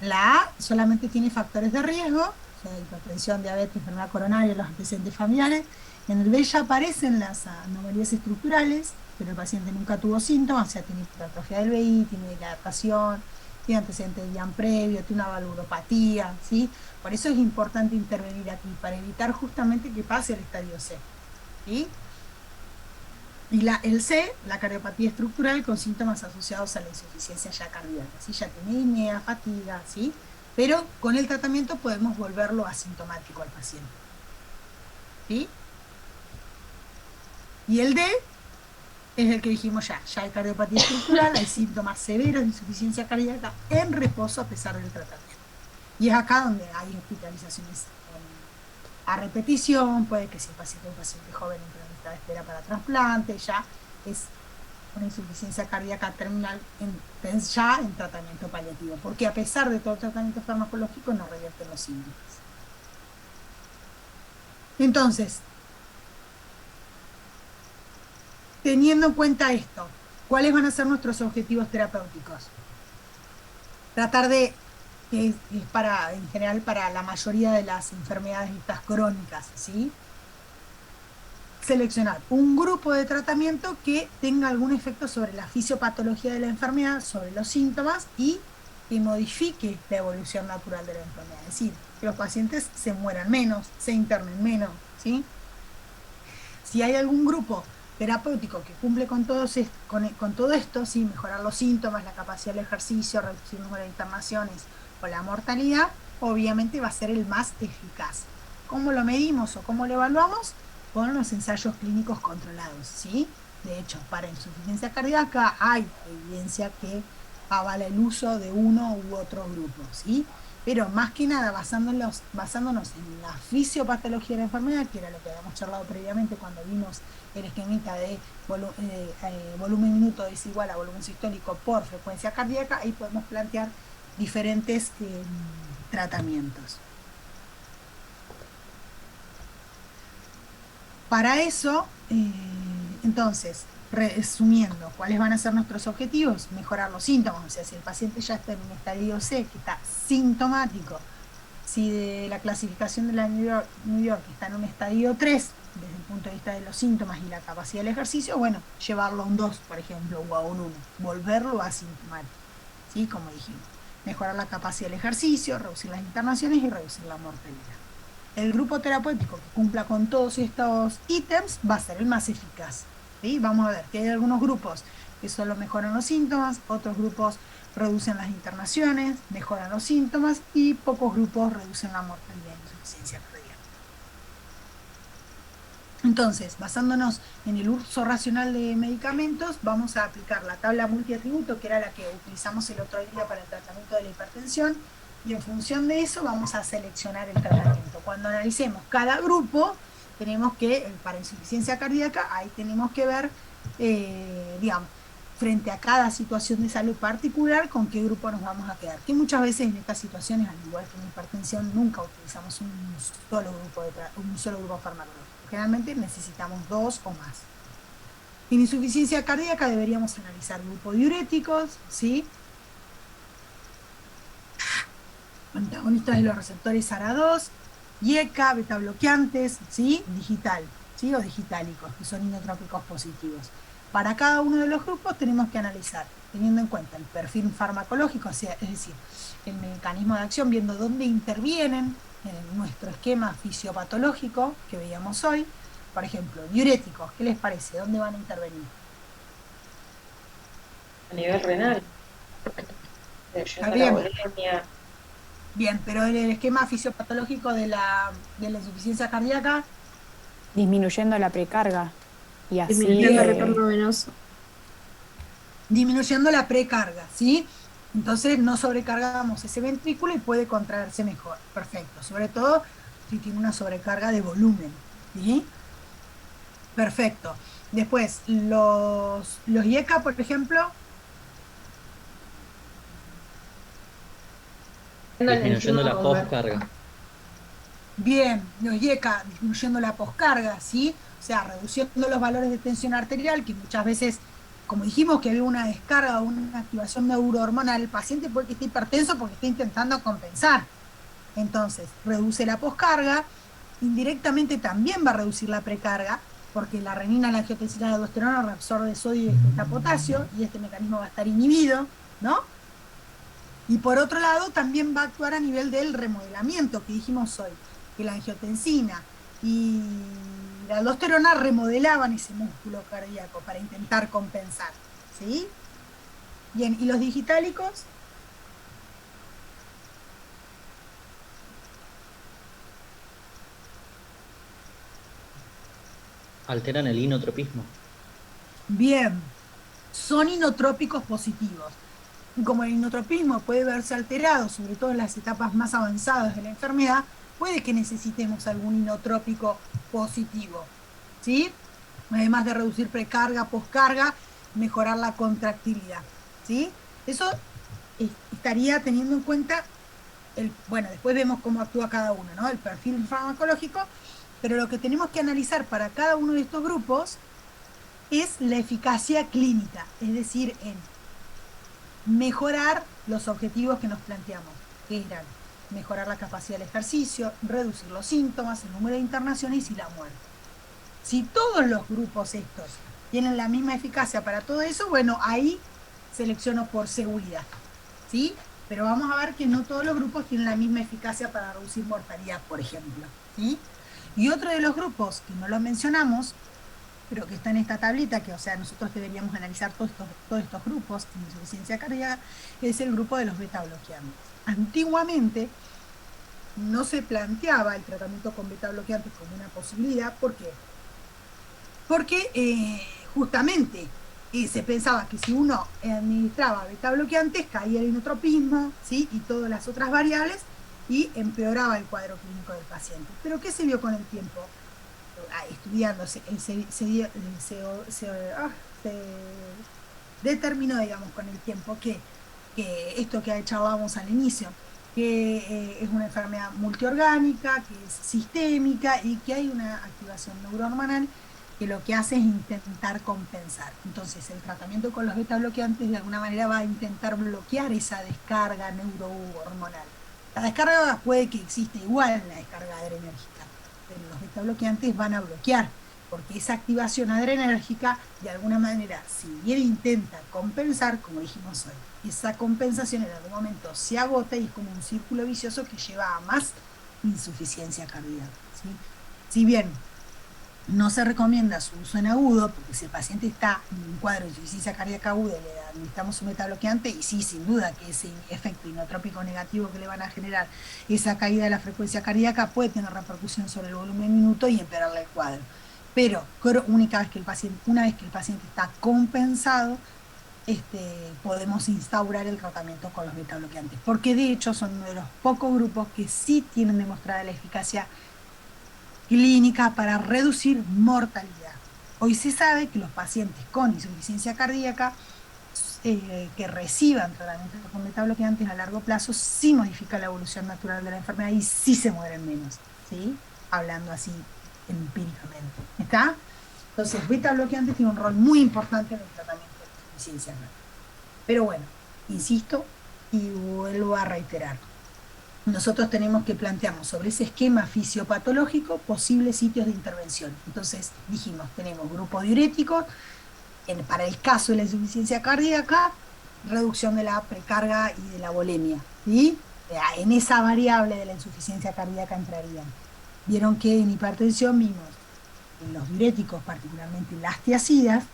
La A solamente tiene factores de riesgo, o sea, hipertensión, diabetes, enfermedad coronaria, los antecedentes familiares. En el B ya aparecen las anomalías estructurales, pero el paciente nunca tuvo síntomas, o sea, tiene hipertrofia del VI, tiene dilatación, tiene antecedentes de DIAN previo, tiene una valvuropatía, ¿sí? Por eso es importante intervenir aquí, para evitar justamente que pase el estadio C, ¿sí? Y el C, la cardiopatía estructural con síntomas asociados a la insuficiencia ya cardíaca, ¿sí? Ya tiene INEA, fatiga, ¿sí? Pero con el tratamiento podemos volverlo asintomático al paciente, ¿sí? Y el D es el que dijimos ya hay cardiopatía estructural, hay síntomas severos de insuficiencia cardíaca en reposo a pesar del tratamiento. Y es acá donde hay hospitalizaciones a repetición, puede que si el paciente es un paciente joven entra en lista de espera para trasplante, ya es una insuficiencia cardíaca terminal ya en tratamiento paliativo, porque a pesar de todo el tratamiento farmacológico no revierten los síntomas. Entonces, teniendo en cuenta esto, ¿cuáles van a ser nuestros objetivos terapéuticos? Tratar de que es para, en general, para la mayoría de las enfermedades estas crónicas, ¿sí? Seleccionar un grupo de tratamiento que tenga algún efecto sobre la fisiopatología de la enfermedad, sobre los síntomas y que modifique la evolución natural de la enfermedad. Es decir, que los pacientes se mueran menos, se internen menos, ¿sí? Si hay algún grupo terapéutico que cumple con con todo esto, ¿sí? Mejorar los síntomas, la capacidad del ejercicio, reducir el número de internaciones o la mortalidad, obviamente va a ser el más eficaz. ¿Cómo lo medimos o cómo lo evaluamos? Con los ensayos clínicos controlados, ¿sí? De hecho, para insuficiencia cardíaca hay evidencia que avala el uso de uno u otro grupo, ¿sí? Pero más que nada basándonos en la fisiopatología de la enfermedad, que era lo que habíamos charlado previamente cuando vimos el esquemita de volumen minuto es igual a volumen sistólico por frecuencia cardíaca, ahí podemos plantear diferentes tratamientos. Para eso, entonces, resumiendo, ¿cuáles van a ser nuestros objetivos? Mejorar los síntomas, o sea, si el paciente ya está en un estadio C, que está sintomático, si de la clasificación de la New York está en un estadio 3, desde el punto de vista de los síntomas y la capacidad del ejercicio, bueno, llevarlo a un 2, por ejemplo, o a un 1, volverlo asintomático, ¿sí? Como dijimos, mejorar la capacidad del ejercicio, reducir las internaciones y reducir la mortalidad. El grupo terapéutico que cumpla con todos estos ítems va a ser el más eficaz, ¿sí? Vamos a ver que hay algunos grupos que solo mejoran los síntomas, otros grupos reducen las internaciones, mejoran los síntomas y pocos grupos reducen la mortalidad y insuficiencia cardíaca. Entonces, basándonos en el uso racional de medicamentos, vamos a aplicar la tabla multiatributo, que era la que utilizamos el otro día para el tratamiento de la hipertensión, y en función de eso vamos a seleccionar el tratamiento. Cuando analicemos cada grupo, tenemos que, para insuficiencia cardíaca, ahí tenemos que ver, digamos, frente a cada situación de salud particular, con qué grupo nos vamos a quedar. Que muchas veces en estas situaciones, al igual que en hipertensión, nunca utilizamos un solo grupo farmacológico. Generalmente necesitamos 2 o más. En insuficiencia cardíaca deberíamos analizar grupos diuréticos, ¿sí? Antagonistas de los receptores ARA2, IECA, beta bloqueantes, ¿sí? Digital, ¿sí? O digitálicos, que son inotrópicos positivos. Para cada uno de los grupos tenemos que analizar, teniendo en cuenta el perfil farmacológico, o sea, es decir, el mecanismo de acción, viendo dónde intervienen en nuestro esquema fisiopatológico que veíamos hoy. Por ejemplo, diuréticos, ¿qué les parece? ¿Dónde van a intervenir?
A nivel renal.
Está bien. Bien, pero el esquema fisiopatológico de la insuficiencia cardíaca.
Disminuyendo la precarga y así
Disminuyendo el retorno venoso.
Disminuyendo la precarga, ¿sí? Entonces no sobrecargamos ese ventrículo y puede contraerse mejor. Perfecto. Sobre todo si tiene una sobrecarga de volumen, ¿sí? Perfecto. Después, los IECA, por ejemplo.
Disminuyendo la poscarga.
Bien, los IECA disminuyendo la poscarga, ¿sí? O sea, reduciendo los valores de tensión arterial, que muchas veces, como dijimos, que había una descarga o una activación neurohormonal, el paciente puede que esté hipertenso porque está intentando compensar. Entonces, reduce la poscarga, indirectamente también va a reducir la precarga, porque la renina, la angiotensina y la aldosterona reabsorbe sodio y excreta potasio, y este mecanismo va a estar inhibido, ¿no? Y por otro lado, también va a actuar a nivel del remodelamiento, que dijimos hoy, que la angiotensina y la aldosterona remodelaban ese músculo cardíaco para intentar compensar, ¿sí? Bien, ¿y los digitálicos?
Alteran el inotropismo.
Bien, son inotrópicos positivos. Como el inotropismo puede verse alterado, sobre todo en las etapas más avanzadas de la enfermedad, puede que necesitemos algún inotrópico positivo, ¿sí? Además de reducir precarga, poscarga, mejorar la contractilidad, ¿sí? Eso estaría teniendo en cuenta, bueno, después vemos cómo actúa cada uno, ¿no? El perfil farmacológico, pero lo que tenemos que analizar para cada uno de estos grupos es la eficacia clínica, es decir, en mejorar los objetivos que nos planteamos. que eran mejorar la capacidad del ejercicio, reducir los síntomas, el número de internaciones y la muerte. Si todos los grupos estos tienen la misma eficacia para todo eso, bueno, ahí selecciono por seguridad, ¿sí? Pero vamos a ver que no todos los grupos tienen la misma eficacia para reducir mortalidad, por ejemplo, ¿sí? Y otro de los grupos, que no lo mencionamos, pero que está en esta tablita, que o sea, nosotros deberíamos analizar todos estos grupos en insuficiencia cardíaca, es el grupo de los beta bloqueantes. Antiguamente no se planteaba el tratamiento con beta bloqueantes como una posibilidad. ¿Por qué? Porque justamente se pensaba que si uno administraba beta bloqueantes caía el inotropismo, ¿sí? Y todas las otras variables, y empeoraba el cuadro clínico del paciente. ¿Pero qué se vio con el tiempo? Estudiando, se determinó, digamos, con el tiempo que esto que charlábamos al inicio, que es una enfermedad multiorgánica, que es sistémica y que hay una activación neurohormonal que lo que hace es intentar compensar. Entonces, el tratamiento con los beta bloqueantes de alguna manera va a intentar bloquear esa descarga neurohormonal. La descarga puede que exista igual en la descarga adrenérgica, pero los beta bloqueantes van a bloquear, porque esa activación adrenérgica, de alguna manera, si bien intenta compensar, como dijimos hoy, esa compensación en algún momento se agota y es como un círculo vicioso que lleva a más insuficiencia cardíaca, ¿sí? Si bien no se recomienda su uso en agudo, porque si el paciente está en un cuadro de insuficiencia cardíaca aguda y le administramos un beta bloqueante, y sí, sin duda que ese efecto inotrópico negativo que le van a generar esa caída de la frecuencia cardíaca puede tener repercusión sobre el volumen minuto y empeorarle el cuadro. Pero una vez que el paciente está compensado, podemos instaurar el tratamiento con los beta bloqueantes, porque de hecho son uno de los pocos grupos que sí tienen demostrada la eficacia clínica para reducir mortalidad. Hoy se sabe que los pacientes con insuficiencia cardíaca que reciban tratamiento con beta bloqueantes a largo plazo sí modifica la evolución natural de la enfermedad y sí se mueren menos, ¿sí? Hablando así empíricamente. ¿Está? Entonces, beta bloqueantes tiene un rol muy importante en el tratamiento de la insuficiencia cardíaca. Pero bueno, insisto y vuelvo a reiterar. Nosotros tenemos que plantearnos sobre ese esquema fisiopatológico posibles sitios de intervención. Entonces dijimos, tenemos grupos diuréticos, para el caso de la insuficiencia cardíaca, reducción de la precarga y de la volemia, ¿sí? En esa variable de la insuficiencia cardíaca entrarían. Vieron que en hipertensión vimos en los diuréticos, particularmente las tiazidas,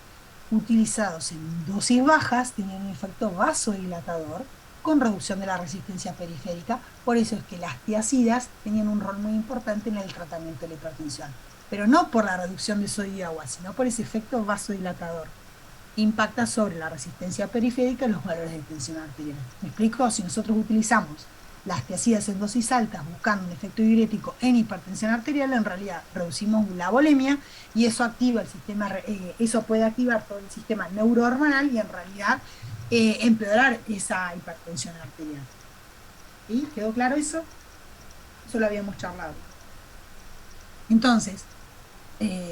utilizados en dosis bajas, tenían un efecto vasodilatador, con reducción de la resistencia periférica. Por eso es que las tiazidas tenían un rol muy importante en el tratamiento de la hipertensión, pero no por la reducción de sodio y agua, sino por ese efecto vasodilatador. Impacta sobre la resistencia periférica y los valores de tensión arterial. ¿Me explico? Si nosotros utilizamos las tiazidas en dosis altas buscando un efecto diurético en hipertensión arterial, en realidad reducimos la volemia y eso activa el sistema, eso puede activar todo el sistema neurohormonal y en realidad empeorar esa hipertensión arterial. ¿Sí? ¿Quedó claro eso? Eso lo habíamos charlado. Entonces,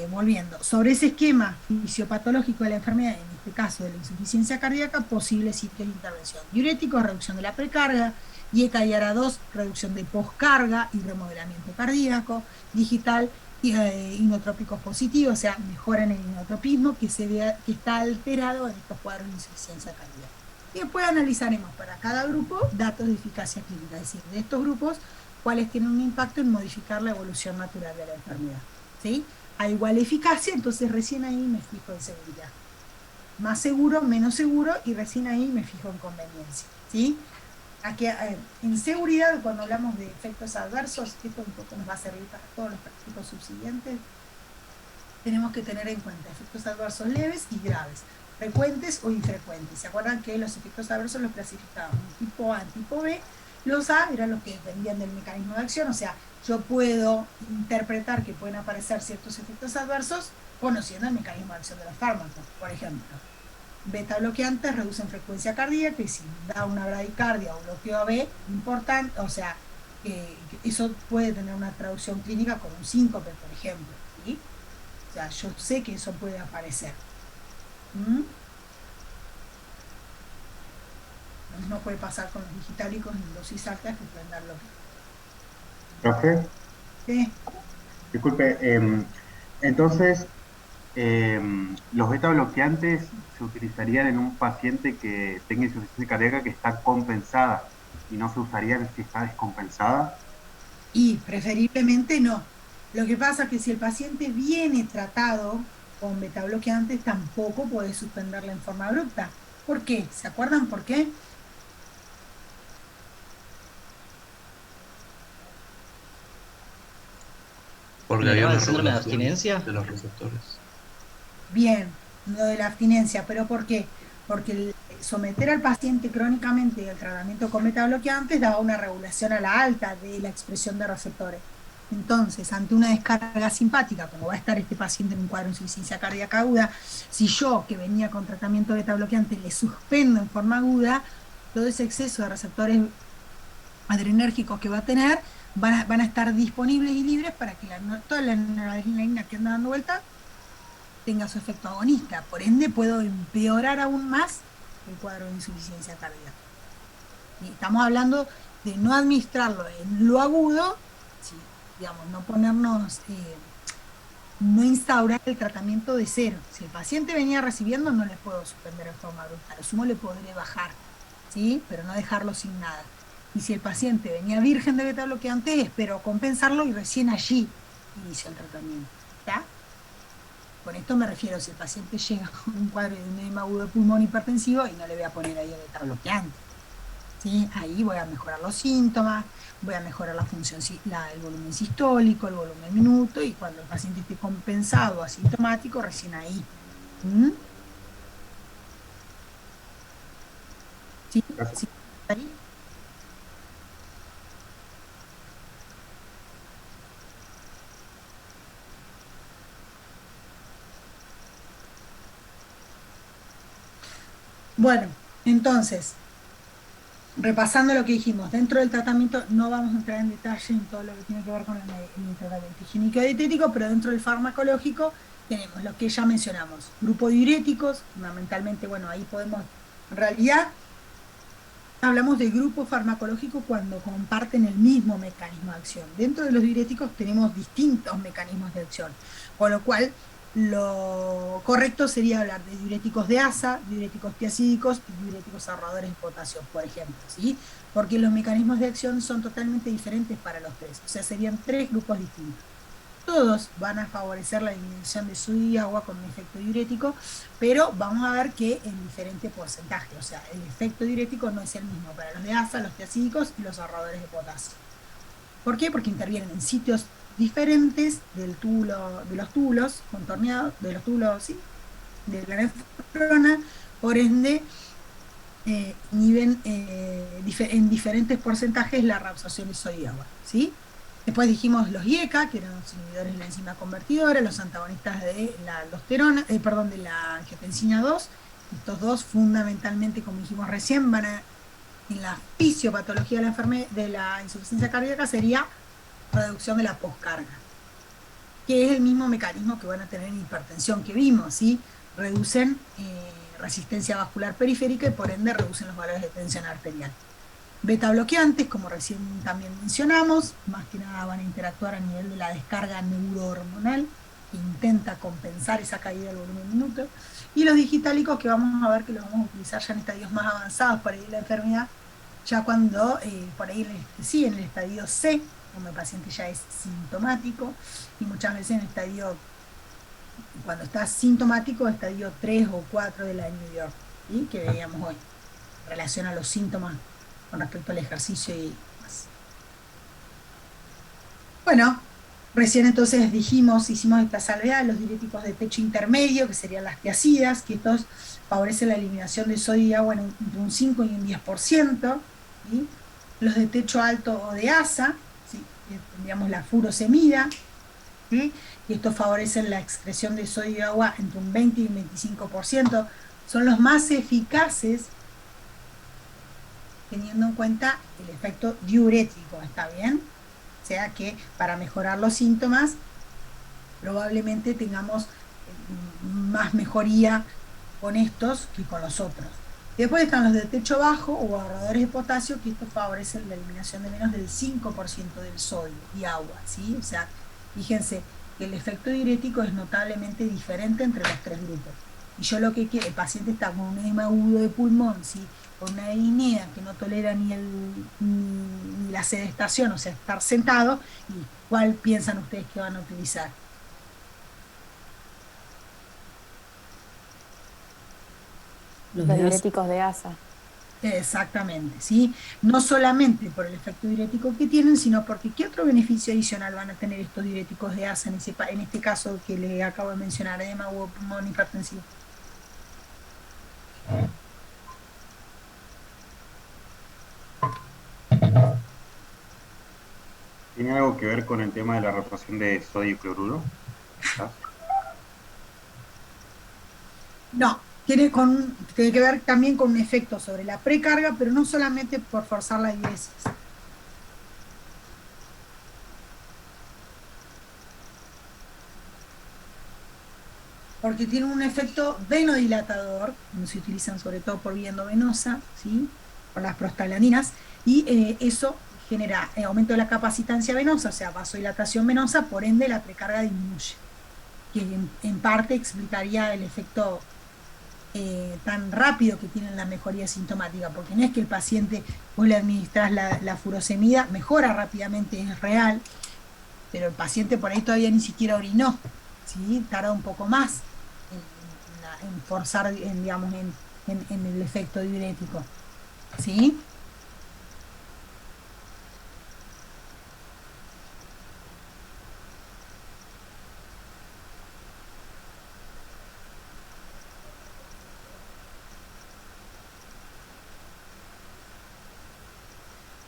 volviendo, sobre ese esquema fisiopatológico de la enfermedad, en este caso de la insuficiencia cardíaca, posibles sitios de intervención: diuréticos, reducción de la precarga; IECA y ARA2, reducción de poscarga y remodelamiento cardíaco; digital, inotrópicos positivos, o sea, mejoran el inotropismo que se vea que está alterado en estos cuadros de insuficiencia cardíaca. Y después analizaremos para cada grupo datos de eficacia clínica, es decir, de estos grupos, cuáles tienen un impacto en modificar la evolución natural de la enfermedad, ¿sí? A igual eficacia, entonces recién ahí me fijo en seguridad. Más seguro, menos seguro, y recién ahí me fijo en conveniencia, ¿sí? Aquí, en seguridad, cuando hablamos de efectos adversos, esto un poco nos va a servir para todos los tipos subsiguientes, tenemos que tener en cuenta efectos adversos leves y graves, frecuentes o infrecuentes. ¿Se acuerdan que los efectos adversos los clasificábamos tipo A, tipo B? Los A eran los que dependían del mecanismo de acción, o sea, yo puedo interpretar que pueden aparecer ciertos efectos adversos conociendo el mecanismo de acción de los fármacos. Por ejemplo, beta bloqueantes reducen frecuencia cardíaca y si da una bradicardia o bloqueo AB importante, o sea, eso puede tener una traducción clínica como un síncope, por ejemplo, ¿sí? O sea, yo sé que eso puede aparecer. Lo mismo puede pasar con los digitalicos en dosis altas que pueden dar bloqueo.
Profe,
¿Sí?
disculpe, entonces, los beta bloqueantes se utilizarían en un paciente que tenga insuficiencia cardíaca que está compensada y no se usarían si está descompensada.
Y preferiblemente no. Lo que pasa es que si el paciente viene tratado con beta bloqueantes, tampoco puede suspenderla en forma abrupta. ¿Por qué? ¿Se acuerdan por qué?
Porque
¿Me
había
llama
una
el síndrome de
regulación
abstinencia?
de los receptores.
Bien, lo de la abstinencia, pero ¿por qué? Porque someter al paciente crónicamente al tratamiento con beta bloqueantes daba una regulación a la alta de la expresión de receptores. Entonces, ante una descarga simpática, como va a estar este paciente en un cuadro de insuficiencia cardíaca aguda, si yo, que venía con tratamiento beta bloqueante, le suspendo en forma aguda, todo ese exceso de receptores adrenérgicos que va a tener van a estar disponibles y libres para que toda la noradrenalina que anda dando vuelta tenga su efecto agonista. Por ende, puedo empeorar aún más el cuadro de insuficiencia cardíaca. Y estamos hablando de no administrarlo en lo agudo, sí, digamos, no ponernos, no instaurar el tratamiento de cero. Si el paciente venía recibiendo, no le puedo suspender en forma abrupta. Lo sumo le podré bajar, ¿sí? Pero no dejarlo sin nada. Y si el paciente venía virgen de beta bloqueante, espero compensarlo y recién allí inicio el tratamiento. ¿Está? Con esto me refiero, si el paciente llega con un cuadro de un edema agudo de pulmón hipertensivo y no le voy a poner ahí el beta bloqueante. ¿Sí? Ahí voy a mejorar los síntomas, voy a mejorar la función, el volumen sistólico, el volumen minuto, y cuando el paciente esté compensado, asintomático, recién ahí. ¿Mm? ¿Sí?
Gracias.
¿Sí? ¿Ahí? Bueno, entonces, repasando lo que dijimos, dentro del tratamiento no vamos a entrar en detalle en todo lo que tiene que ver con el tratamiento higiénico y dietético, pero dentro del farmacológico tenemos lo que ya mencionamos, grupo de diuréticos, fundamentalmente, bueno, ahí podemos, en realidad, hablamos de grupo farmacológico cuando comparten el mismo mecanismo de acción. Dentro de los diuréticos tenemos distintos mecanismos de acción, con lo cual lo correcto sería hablar de diuréticos de asa, diuréticos tiacídicos y diuréticos ahorradores de potasio, por ejemplo, ¿sí? Porque los mecanismos de acción son totalmente diferentes para los tres, o sea, serían tres grupos distintos. Todos van a favorecer la eliminación de sodio y agua con un efecto diurético, pero vamos a ver que en diferente porcentaje, o sea, el efecto diurético no es el mismo para los de asa, los tiacídicos y los ahorradores de potasio. ¿Por qué? Porque intervienen en sitios diferentes del túbulo, de los túbulos contorneados, de los túbulos, sí, de la nefrona, por ende, inhiben en diferentes porcentajes la reabsorción de sodio y agua, ¿sí? Después dijimos los IECA, que eran los inhibidores de la enzima convertidora, los antagonistas de la aldosterona, de la angiotensina 2. Estos dos, fundamentalmente, como dijimos recién, van a, en la fisiopatología de la insuficiencia cardíaca, sería reducción de la poscarga, que es el mismo mecanismo que van a tener en hipertensión que vimos, ¿sí? Reducen resistencia vascular periférica y por ende reducen los valores de tensión arterial. Beta bloqueantes, como recién también mencionamos, más que nada van a interactuar a nivel de la descarga neurohormonal, que intenta compensar esa caída del volumen minuto, y los digitálicos, que vamos a ver que los vamos a utilizar ya en estadios más avanzados para ir a la enfermedad, ya cuando, por ahí sí, en el estadio C, cuando el paciente ya es sintomático, y muchas veces en el estadio, cuando está sintomático, estadio 3 o 4 de la anterior, ¿sí? Que veíamos hoy, en relación a los síntomas con respecto al ejercicio y demás. Bueno, recién entonces hicimos esta salvedad de los diuréticos de techo intermedio, que serían las tiacidas, que estos favorecen la eliminación de sodio y agua entre un 5 y un 10%, ¿sí? Los de techo alto o de asa, ¿sí? Tendríamos la furosemida, ¿sí? Y estos favorecen la excreción de sodio y agua entre un 20 y un 25%, son los más eficaces teniendo en cuenta el efecto diurético, ¿está bien? O sea que para mejorar los síntomas probablemente tengamos más mejoría con estos que con los otros. Después están los de techo bajo o ahorradores de potasio, que estos favorecen la eliminación de menos del 5% del sodio y agua, ¿sí? O sea, fíjense que el efecto diurético es notablemente diferente entre los tres grupos. Y yo lo que quiero, el paciente está con un edema agudo de pulmón, ¿sí? Con una disnea que no tolera ni la sedestación, o sea, estar sentado, ¿y cuál piensan ustedes que van a utilizar?
Los diuréticos de asa.
Exactamente, ¿sí? No solamente por el efecto diurético que tienen, sino porque ¿qué otro beneficio adicional van a tener estos diuréticos de asa en este caso que le acabo de mencionar, edema o pulmón hipertensivo?
¿Tiene algo que ver con el tema de la reabsorción de sodio y cloruro? ¿Quizás?
No, tiene que ver también con un efecto sobre la precarga, pero no solamente por forzar la diuresis. Porque tiene un efecto venodilatador, como se utilizan sobre todo por vía endovenosa, ¿sí? Por las prostaglandinas, y eso genera aumento de la capacitancia venosa, o sea, vasodilatación venosa, por ende la precarga disminuye, que en parte explicaría el efecto tan rápido que tiene la mejoría sintomática, porque no es que el paciente, vos le administrás la furosemida, mejora rápidamente, es real, pero el paciente por ahí todavía ni siquiera orinó, ¿sí? Tarda un poco más en forzar, digamos, en el efecto diurético, ¿sí?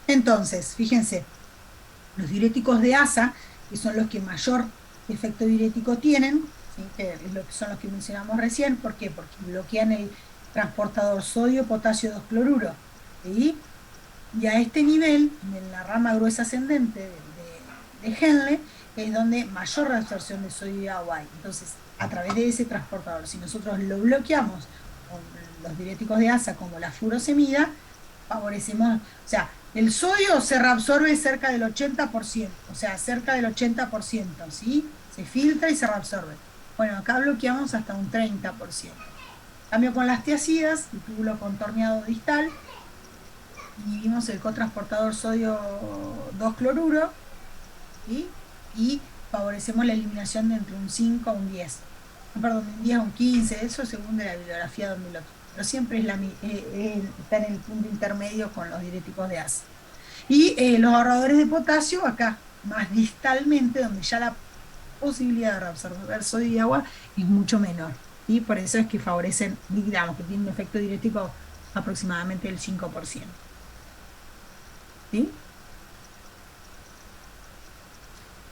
Entonces, fíjense, los diuréticos de asa, que son los que mayor efecto diurético tienen, ¿sí? Que son los que mencionamos recién. ¿Por qué? Porque bloquean el transportador sodio-potasio 2-cloruro. ¿Sí? Y a este nivel, en la rama gruesa ascendente de Henle, es donde mayor reabsorción de sodio y agua hay. Entonces, a través de ese transportador, si nosotros lo bloqueamos con los diuréticos de asa como la furosemida, favorecemos, o sea, el sodio se reabsorbe cerca del 80%, o sea, cerca del 80%, ¿sí? Se filtra y se reabsorbe. Bueno, acá bloqueamos hasta un 30%. Cambio con las tiacidas, el túbulo contorneado distal, inhibimos el cotransportador sodio 2-cloruro, ¿sí? Y favorecemos la eliminación de entre un 5 a un 10. Perdón, de un 10 a un 15, eso según de la bibliografía donde lo tomo. Pero siempre está en el punto intermedio con los diuréticos de asa. Y los ahorradores de potasio, acá, más distalmente, donde ya la posibilidad de reabsorber sodio y agua es mucho menor. Y por eso es que favorecen, digamos, que tienen un efecto diurético aproximadamente del 5%. ¿Sí?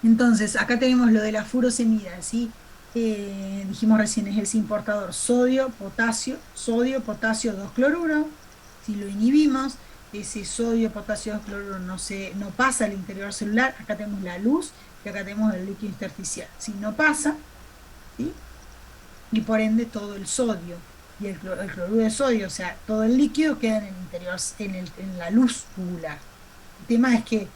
Entonces, acá tenemos lo de la furosemida, ¿sí? Dijimos recién, es el importador sodio-potasio 2-cloruro. Si lo inhibimos, ese sodio-potasio 2-cloruro no pasa al interior celular. Acá tenemos la luz y acá tenemos el líquido intersticial. Si no pasa, ¿sí? Y por ende todo el sodio y el cloruro de sodio, o sea, todo el líquido queda en el interior, en la luz tubular. El tema es que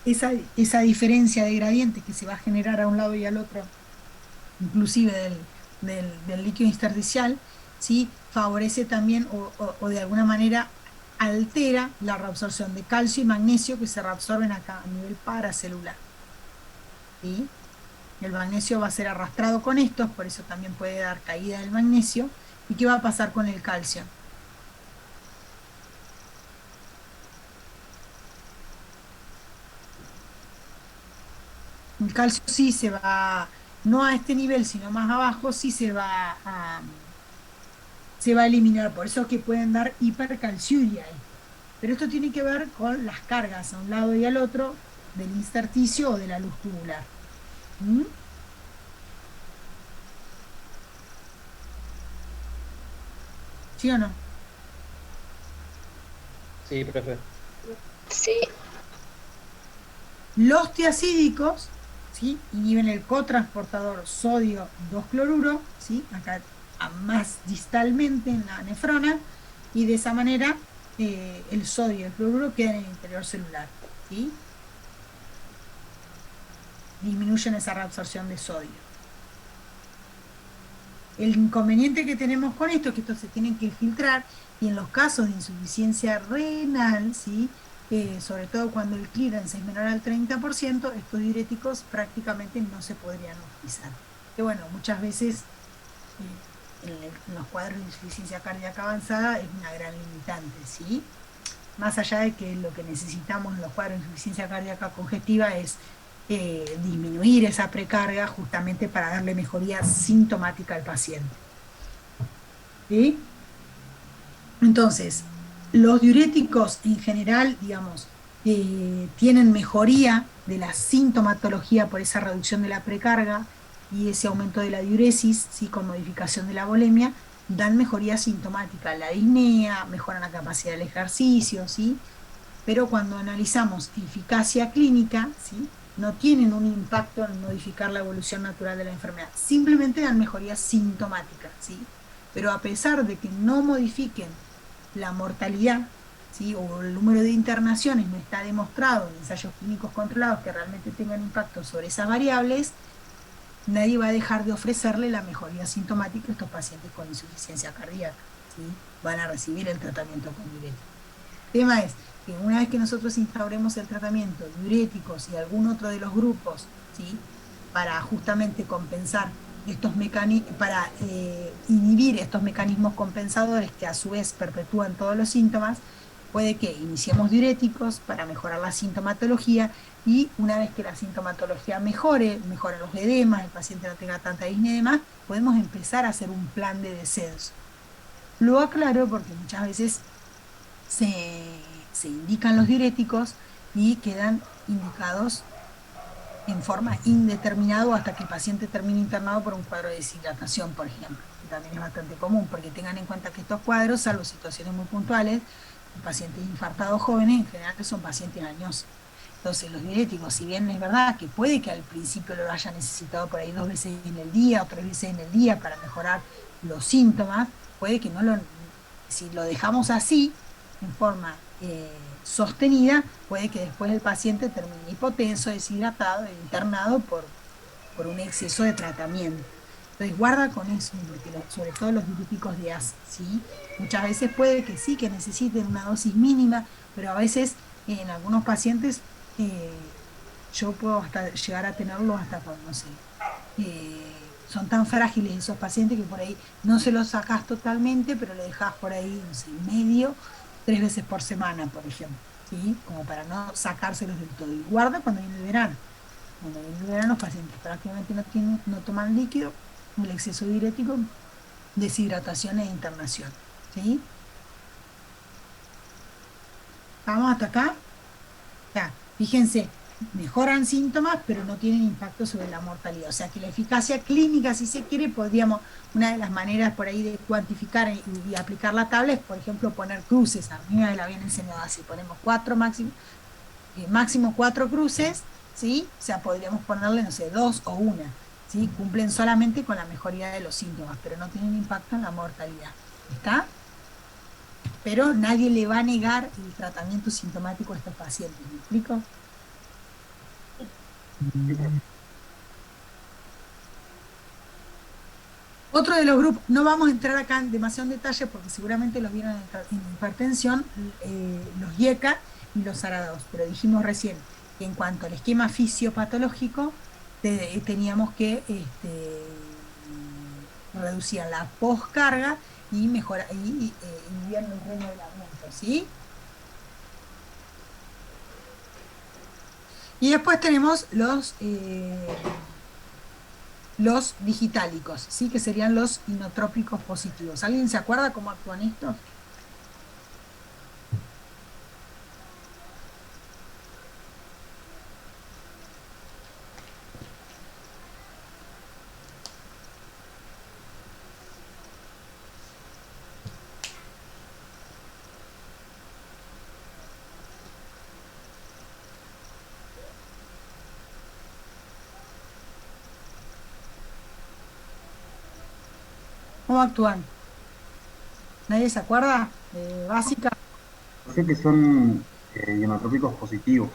esa diferencia de gradiente que se va a generar a un lado y al otro, inclusive del líquido intersticial, ¿sí? Favorece también o de alguna manera altera la reabsorción de calcio y magnesio que se reabsorben acá a nivel paracelular. ¿Sí? El magnesio va a ser arrastrado con estos, por eso también puede dar caída del magnesio. ¿Y qué va a pasar con el calcio? El calcio sí se va, no a este nivel, sino más abajo, sí se va a eliminar. Por eso es que pueden dar hipercalciuria. Pero esto tiene que ver con las cargas a un lado y al otro del intersticio o de la luz tubular. ¿Mm? ¿Sí o no?
Sí, profe.
Sí.
Los tiacídicos, ¿sí? Inhiben el cotransportador sodio 2-cloruro, ¿sí? Acá más distalmente en la nefrona, y de esa manera el sodio y el fluoruro quedan en el interior celular, ¿sí? Disminuyen esa reabsorción de sodio. El inconveniente que tenemos con esto es que esto se tiene que filtrar, y en los casos de insuficiencia renal, ¿sí? Sobre todo cuando el clearance es menor al 30%, estos diuréticos prácticamente no se podrían utilizar. Que bueno, muchas veces en los cuadros de insuficiencia cardíaca avanzada es una gran limitante, ¿sí? Más allá de que lo que necesitamos en los cuadros de insuficiencia cardíaca congestiva es disminuir esa precarga justamente para darle mejoría sintomática al paciente. ¿Sí? Entonces, los diuréticos en general, digamos, tienen mejoría de la sintomatología por esa reducción de la precarga y ese aumento de la diuresis, ¿sí? Con modificación de la volemia, dan mejoría sintomática, la disnea, mejoran la capacidad del ejercicio, ¿sí? Pero cuando analizamos eficacia clínica, ¿sí? No tienen un impacto en modificar la evolución natural de la enfermedad, simplemente dan mejoría sintomática, ¿sí? Pero a pesar de que no modifiquen la mortalidad, ¿sí? O el número de internaciones, no está demostrado en ensayos clínicos controlados que realmente tengan impacto sobre esas variables, nadie va a dejar de ofrecerle la mejoría sintomática a estos pacientes con insuficiencia cardíaca, ¿sí? Van a recibir el tratamiento con diuréticos. El tema es que una vez que nosotros instauremos el tratamiento, diuréticos y algún otro de los grupos, ¿sí? Para justamente compensar estos mecanismos, para inhibir estos mecanismos compensadores que a su vez perpetúan todos los síntomas, puede que iniciemos diuréticos para mejorar la sintomatología, y una vez que la sintomatología mejore, mejoren los edemas, el paciente no tenga tanta disnea y demás, podemos empezar a hacer un plan de descenso. Lo aclaro porque muchas veces se indican los diuréticos y quedan indicados en forma indeterminada hasta que el paciente termine internado por un cuadro de deshidratación, por ejemplo, que también es bastante común, porque tengan en cuenta que estos cuadros, salvo situaciones muy puntuales, pacientes infartados jóvenes en general son pacientes añosos. Entonces los diuréticos, si bien es verdad que puede que al principio lo haya necesitado por ahí 2 veces en el día o 3 veces en el día para mejorar los síntomas, puede que no lo, si lo dejamos así, en forma sostenida, puede que después el paciente termine hipotenso, deshidratado, internado por un exceso de tratamiento. Entonces guarda con eso, porque sobre todo los diuréticos de ACE, ¿sí? Muchas veces puede que sí, que necesiten una dosis mínima, pero a veces en algunos pacientes yo puedo hasta llegar a tenerlo hasta con, no sé, son tan frágiles esos pacientes que por ahí no se los sacás totalmente, pero le dejás por ahí, no sé, medio, 3 veces por semana, por ejemplo, ¿sí? Como para no sacárselos del todo. Y guarda cuando viene el verano. Cuando viene el verano, los pacientes prácticamente no toman líquido, el exceso diurético, deshidratación e internación, ¿sí? ¿Vamos hasta acá? Ya, fíjense, mejoran síntomas, pero no tienen impacto sobre la mortalidad. O sea que la eficacia clínica, si se quiere, podríamos, una de las maneras por ahí de cuantificar y aplicar la tabla es, por ejemplo, poner cruces. A mí me la habían enseñado así, ponemos máximo 4 cruces, ¿sí? O sea, podríamos ponerle, no sé, 2 o 1, ¿sí? Cumplen solamente con la mejoría de los síntomas, pero no tienen impacto en la mortalidad. ¿Está? Pero nadie le va a negar el tratamiento sintomático a estos pacientes. ¿Me explico? Otro de los grupos, no vamos a entrar acá en demasiado en detalle porque seguramente los vieron en hipertensión, los IECA y los ARA2, pero dijimos recién que en cuanto al esquema fisiopatológico, teníamos que reducir la poscarga y mejorar y inhibir el remodelamiento, ¿sí? Y después tenemos los digitálicos, ¿sí? Que serían los inotrópicos positivos. ¿Alguien se acuerda cómo actúan estos? ¿Cómo actúan? ¿Nadie se acuerda? Básica.
Sé que son inotrópicos positivos.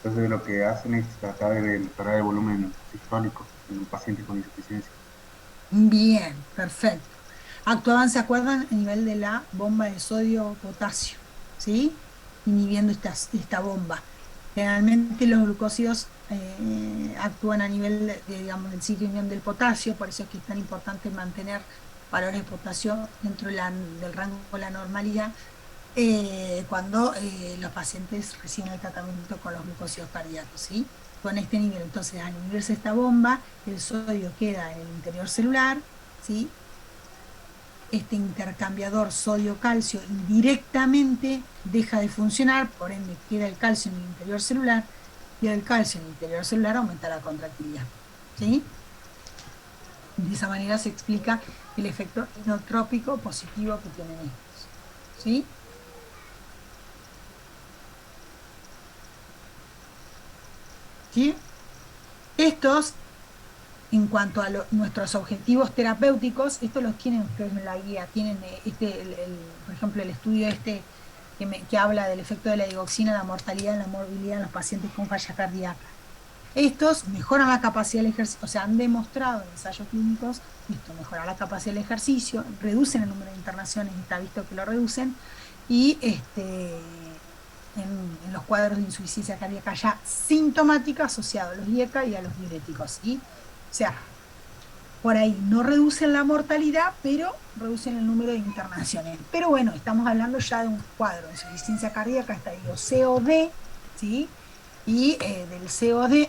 Entonces lo que hacen es tratar de mejorar el volumen sistólico en un paciente con insuficiencia.
Bien, perfecto. Actuaban, ¿se acuerdan? A nivel de la bomba de sodio-potasio, ¿sí? Inhibiendo esta bomba. Generalmente los glucósidos actúan a nivel digamos, del ciclo inión del potasio, por eso es que es tan importante mantener valores de potasio dentro del rango de la normalidad cuando los pacientes reciben el tratamiento con los glucósidos cardíacos, ¿sí? Con este nivel. Entonces, al inhibirse esta bomba, el sodio queda en el interior celular, ¿sí? Este intercambiador sodio-calcio indirectamente deja de funcionar, por ende queda el calcio en el interior celular, y el calcio en el interior celular aumenta la contractilidad, ¿sí? De esa manera se explica el efecto inotrópico positivo que tienen estos, ¿sí? ¿Sí? Estos, en cuanto a nuestros objetivos terapéuticos, estos los tienen ustedes en la guía, tienen por ejemplo, el estudio que habla del efecto de la digoxina, la mortalidad y la morbilidad en los pacientes con falla cardíaca. Estos mejoran la capacidad del ejercicio, o sea, han demostrado en ensayos clínicos esto, mejorar la capacidad del ejercicio, reducen el número de internaciones, está visto que lo reducen, y en los cuadros de insuficiencia cardíaca ya sintomática asociado a los IECA y a los diuréticos, ¿sí? O sea, por ahí no reducen la mortalidad, pero reducen el número de internaciones. Pero bueno, estamos hablando ya de un cuadro de insuficiencia cardíaca, está ahí COD, ¿sí? Y del COD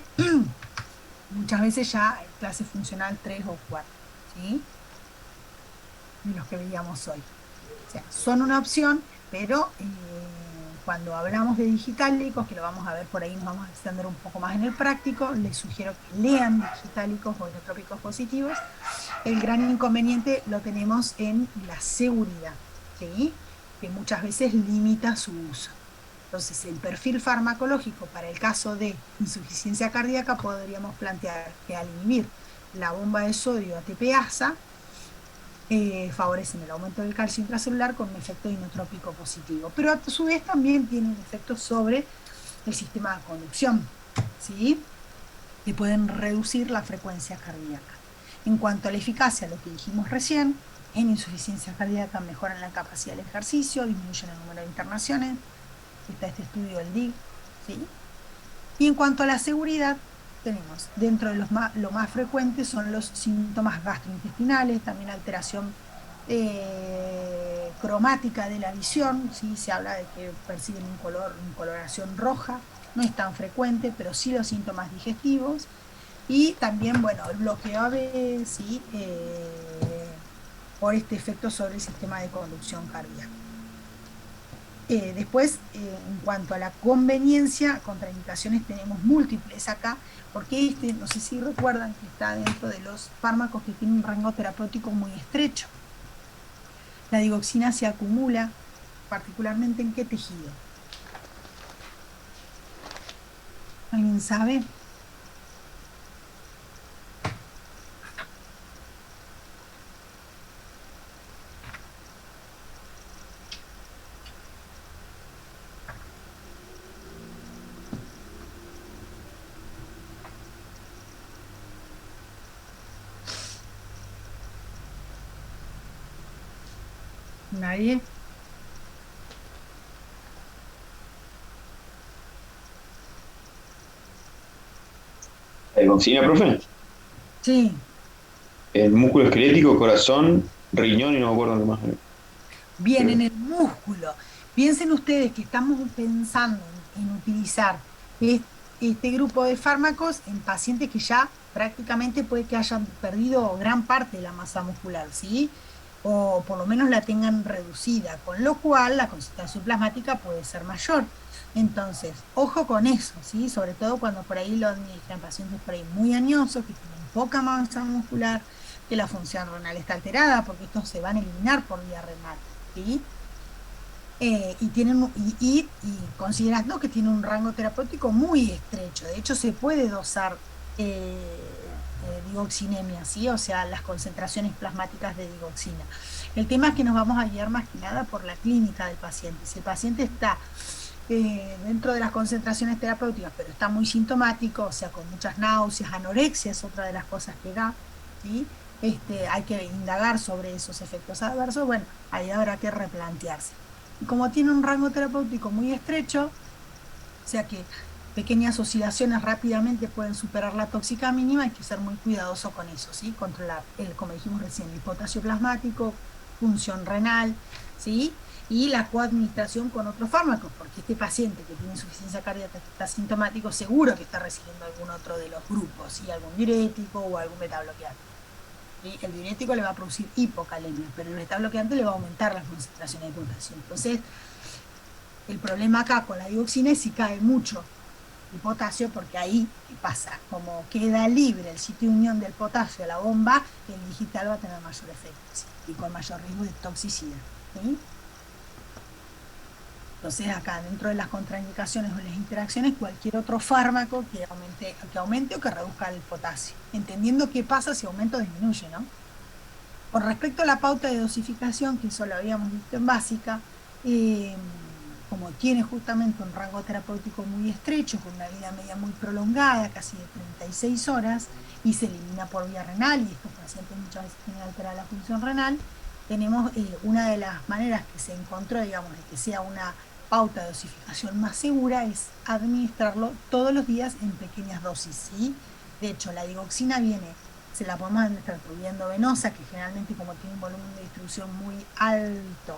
muchas veces ya clase funcional 3 o 4, ¿sí? De los que veíamos hoy. O sea, son una opción, pero cuando hablamos de digitalicos, que lo vamos a ver por ahí, nos vamos a extender un poco más en el práctico, les sugiero que lean digitalicos o inotrópicos positivos. El gran inconveniente lo tenemos en la seguridad, ¿sí? Que muchas veces limita su uso. Entonces, el perfil farmacológico para el caso de insuficiencia cardíaca podríamos plantear que al inhibir la bomba de sodio ATPasa, favorecen el aumento del calcio intracelular con un efecto inotrópico positivo, pero a su vez también tienen efectos sobre el sistema de conducción, ¿sí? Que pueden reducir la frecuencia cardíaca. En cuanto a la eficacia, lo que dijimos recién, en insuficiencia cardíaca mejoran la capacidad del ejercicio, disminuyen el número de internaciones, está este estudio del DIG, ¿sí? Y en cuanto a la seguridad, tenemos dentro de lo más frecuente son los síntomas gastrointestinales, también alteración cromática de la visión, ¿sí? Se habla de que perciben coloración roja, no es tan frecuente, pero sí los síntomas digestivos, y también, bueno, el bloqueo AB, ¿sí? Por este efecto sobre el sistema de conducción cardíaca. Después, en cuanto a la conveniencia, contraindicaciones tenemos múltiples acá, porque no sé si recuerdan que está dentro de los fármacos que tienen un rango terapéutico muy estrecho. La digoxina se acumula, particularmente ¿en qué tejido? ¿Alguien sabe? ¿Nadie?
¿La digoxina, profe?
Sí.
El músculo esquelético, corazón, riñón y no me acuerdo qué más.
Bien, en el músculo. Piensen ustedes que estamos pensando en utilizar este grupo de fármacos en pacientes que ya prácticamente puede que hayan perdido gran parte de la masa muscular, ¿sí? O por lo menos la tengan reducida, con lo cual la concentración plasmática puede ser mayor. Entonces, ojo con eso, ¿sí? Sobre todo cuando por ahí lo administran pacientes por ahí muy añosos, que tienen poca masa muscular, que la función renal está alterada, porque estos se van a eliminar por vía renal, ¿sí? Y considerando que tiene un rango terapéutico muy estrecho. De hecho, se puede dosar digoxinemia, ¿sí? O sea, las concentraciones plasmáticas de digoxina. El tema es que nos vamos a guiar más que nada por la clínica del paciente. Si el paciente está dentro de las concentraciones terapéuticas, pero está muy sintomático, o sea, con muchas náuseas, anorexia es otra de las cosas que da, ¿sí? Hay que indagar sobre esos efectos adversos, bueno, ahí habrá que replantearse. Y como tiene un rango terapéutico muy estrecho, o sea que pequeñas oscilaciones rápidamente pueden superar la tóxica mínima, hay que ser muy cuidadoso con eso, ¿sí? Controlar, como dijimos recién, el potasio plasmático, función renal, ¿sí? Y la coadministración con otros fármacos, porque este paciente que tiene insuficiencia cardíaca, que está sintomático, seguro que está recibiendo algún otro de los grupos, ¿sí? Algún diurético o algún betabloqueante. ¿Sí? El diurético le va a producir hipocalemia, pero el betabloqueante le va a aumentar las concentraciones de potasio. Entonces, el problema acá con la dioxina es si cae mucho el potasio, porque ahí, ¿qué pasa? Como queda libre el sitio de unión del potasio a la bomba, el digital va a tener mayor efecto, ¿sí? Y con mayor riesgo de toxicidad, ¿sí? Entonces acá, dentro de las contraindicaciones o las interacciones, cualquier otro fármaco que aumente o que reduzca el potasio, entendiendo qué pasa si aumenta o disminuye, ¿no? Con respecto a la pauta de dosificación, que eso lo habíamos visto en básica, como tiene justamente un rango terapéutico muy estrecho, con una vida media muy prolongada, casi de 36 horas, y se elimina por vía renal, y estos pacientes muchas veces tienen alterada la función renal, tenemos una de las maneras que se encontró, digamos, de que sea una pauta de dosificación más segura, es administrarlo todos los días en pequeñas dosis, ¿sí? De hecho, la digoxina se la podemos administrar por vía endovenosa, que generalmente como tiene un volumen de distribución muy alto,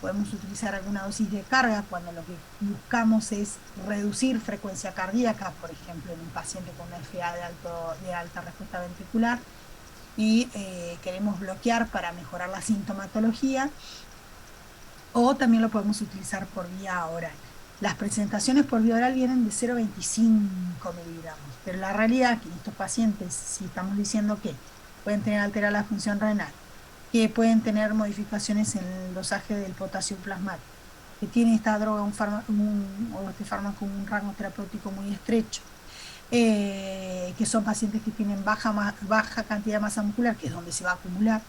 podemos utilizar alguna dosis de carga cuando lo que buscamos es reducir frecuencia cardíaca, por ejemplo, en un paciente con una FA de alta respuesta ventricular, y queremos bloquear para mejorar la sintomatología, o también lo podemos utilizar por vía oral. Las presentaciones por vía oral vienen de 0,25 miligramos, pero la realidad es que en estos pacientes, si estamos diciendo que pueden tener alterada la función renal, que pueden tener modificaciones en el dosaje del potasio plasmático, que tiene esta droga o este fármaco un rango terapéutico muy estrecho, que son pacientes que tienen baja cantidad de masa muscular, que es donde se va a acumular,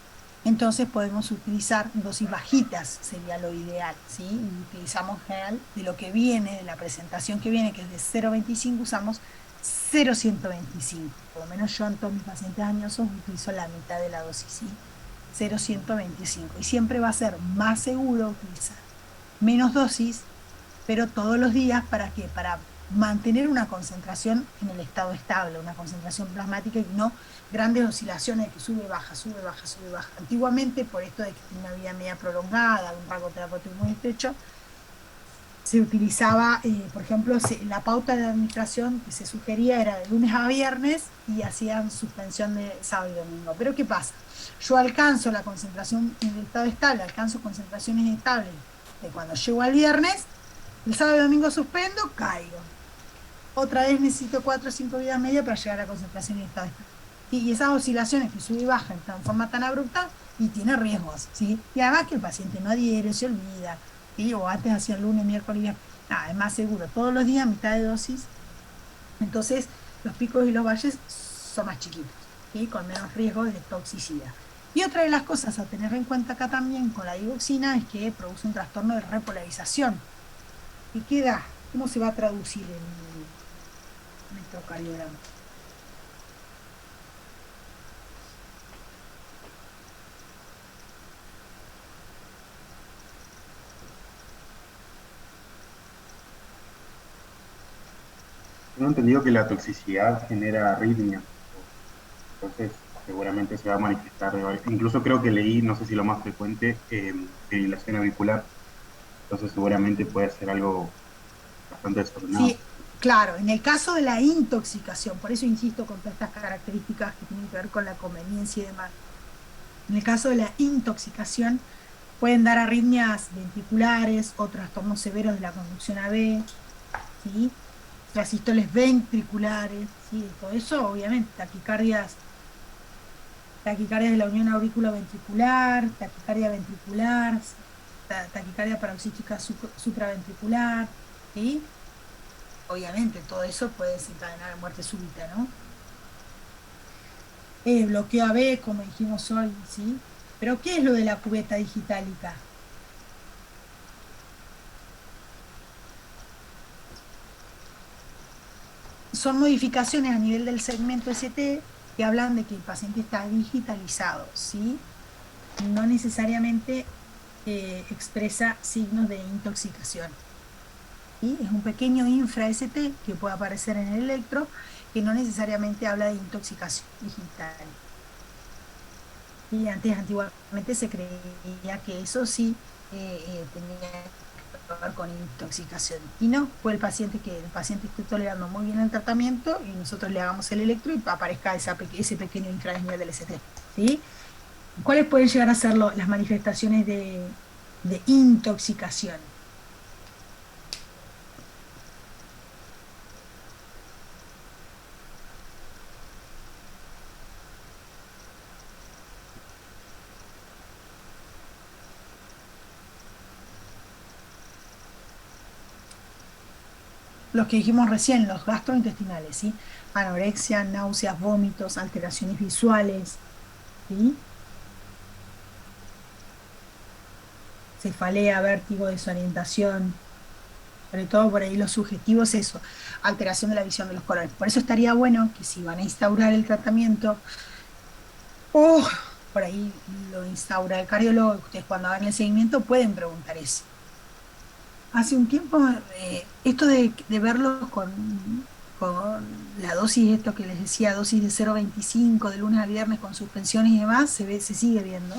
entonces podemos utilizar dosis bajitas, sería lo ideal, ¿sí? Y utilizamos en general de lo que viene, de la presentación que viene, que es de 0,25, usamos 0,125. Por lo menos yo en todos mis pacientes añosos utilizo la mitad de la dosis, ¿sí? 0,125. Y siempre va a ser más seguro utilizar menos dosis, pero todos los días, ¿para qué? Para mantener una concentración en el estado estable, una concentración plasmática, y no grandes oscilaciones que sube, baja, sube, baja, sube, baja. Antiguamente, por esto de que tiene una vida media prolongada, un rango terapéutico muy estrecho, se utilizaba, por ejemplo, la pauta de administración que se sugería era de lunes a viernes y hacían suspensión de sábado y domingo. Pero ¿qué pasa? Yo alcanzo la concentración en el estado estable, alcanzo concentraciones estables de cuando llego al viernes, el sábado y domingo suspendo, caigo. Otra vez necesito 4 o 5 días media para llegar a la concentración en estado estable. Y esas oscilaciones que sube y baja en forma tan abrupta, y tiene riesgos, ¿sí? Y además que el paciente no adhiere, se olvida, ¿sí? O antes hacía el lunes, miércoles, viernes. Es más seguro, todos los días mitad de dosis. Entonces los picos y los valles son más chiquitos, ¿sí? Con menos riesgo de toxicidad. Y otra de las cosas a tener en cuenta acá también con la digoxina es que produce un trastorno de repolarización. ¿Y qué da? ¿Cómo se va a traducir en el electrocardiograma?
Tengo entendido que la toxicidad genera arritmia, entonces seguramente se va a manifestar incluso creo que leí, no sé si lo más frecuente, fibrilación auricular, entonces seguramente puede ser algo bastante desordenado.
Sí, claro, en el caso de la intoxicación, por eso insisto con todas estas características que tienen que ver con la conveniencia y demás. En el caso de la intoxicación, pueden dar arritmias ventriculares o trastornos severos de la conducción AV, ¿sí? Trasístoles ventriculares, ¿sí? Todo eso, obviamente, taquicardias de la unión aurículo-ventricular, taquicardia ventricular, taquicardia paroxística supraventricular, ¿sí? Obviamente todo eso puede desencadenar muerte súbita, ¿no? bloqueo AB, como dijimos hoy, ¿sí? Pero ¿qué es lo de la cubeta digitálica? Son modificaciones a nivel del segmento ST que hablan de que el paciente está digitalizado, ¿sí? No necesariamente expresa signos de intoxicación. ¿Sí? Es un pequeño infra-ST que puede aparecer en el electro, que no necesariamente habla de intoxicación digital. Y antiguamente se creía que eso sí tenía que ver con intoxicación. Y no, fue el paciente esté tolerando muy bien el tratamiento y nosotros le hagamos el electro y aparezca ese pequeño infradesnivel del ST. ¿Sí? ¿Cuáles pueden llegar a ser las manifestaciones de intoxicación? Los que dijimos recién, los gastrointestinales, ¿sí? Anorexia, náuseas, vómitos, alteraciones visuales, ¿sí? Cefalea, vértigo, desorientación, sobre todo por ahí los subjetivos, eso, alteración de la visión de los colores. Por eso estaría bueno que si van a instaurar el tratamiento, o por ahí lo instaura el cardiólogo, ustedes cuando hagan el seguimiento pueden preguntar eso. Hace un tiempo, esto de verlos con la dosis, esto que les decía, dosis de 0,25 de lunes a viernes con suspensiones y demás, se sigue viendo.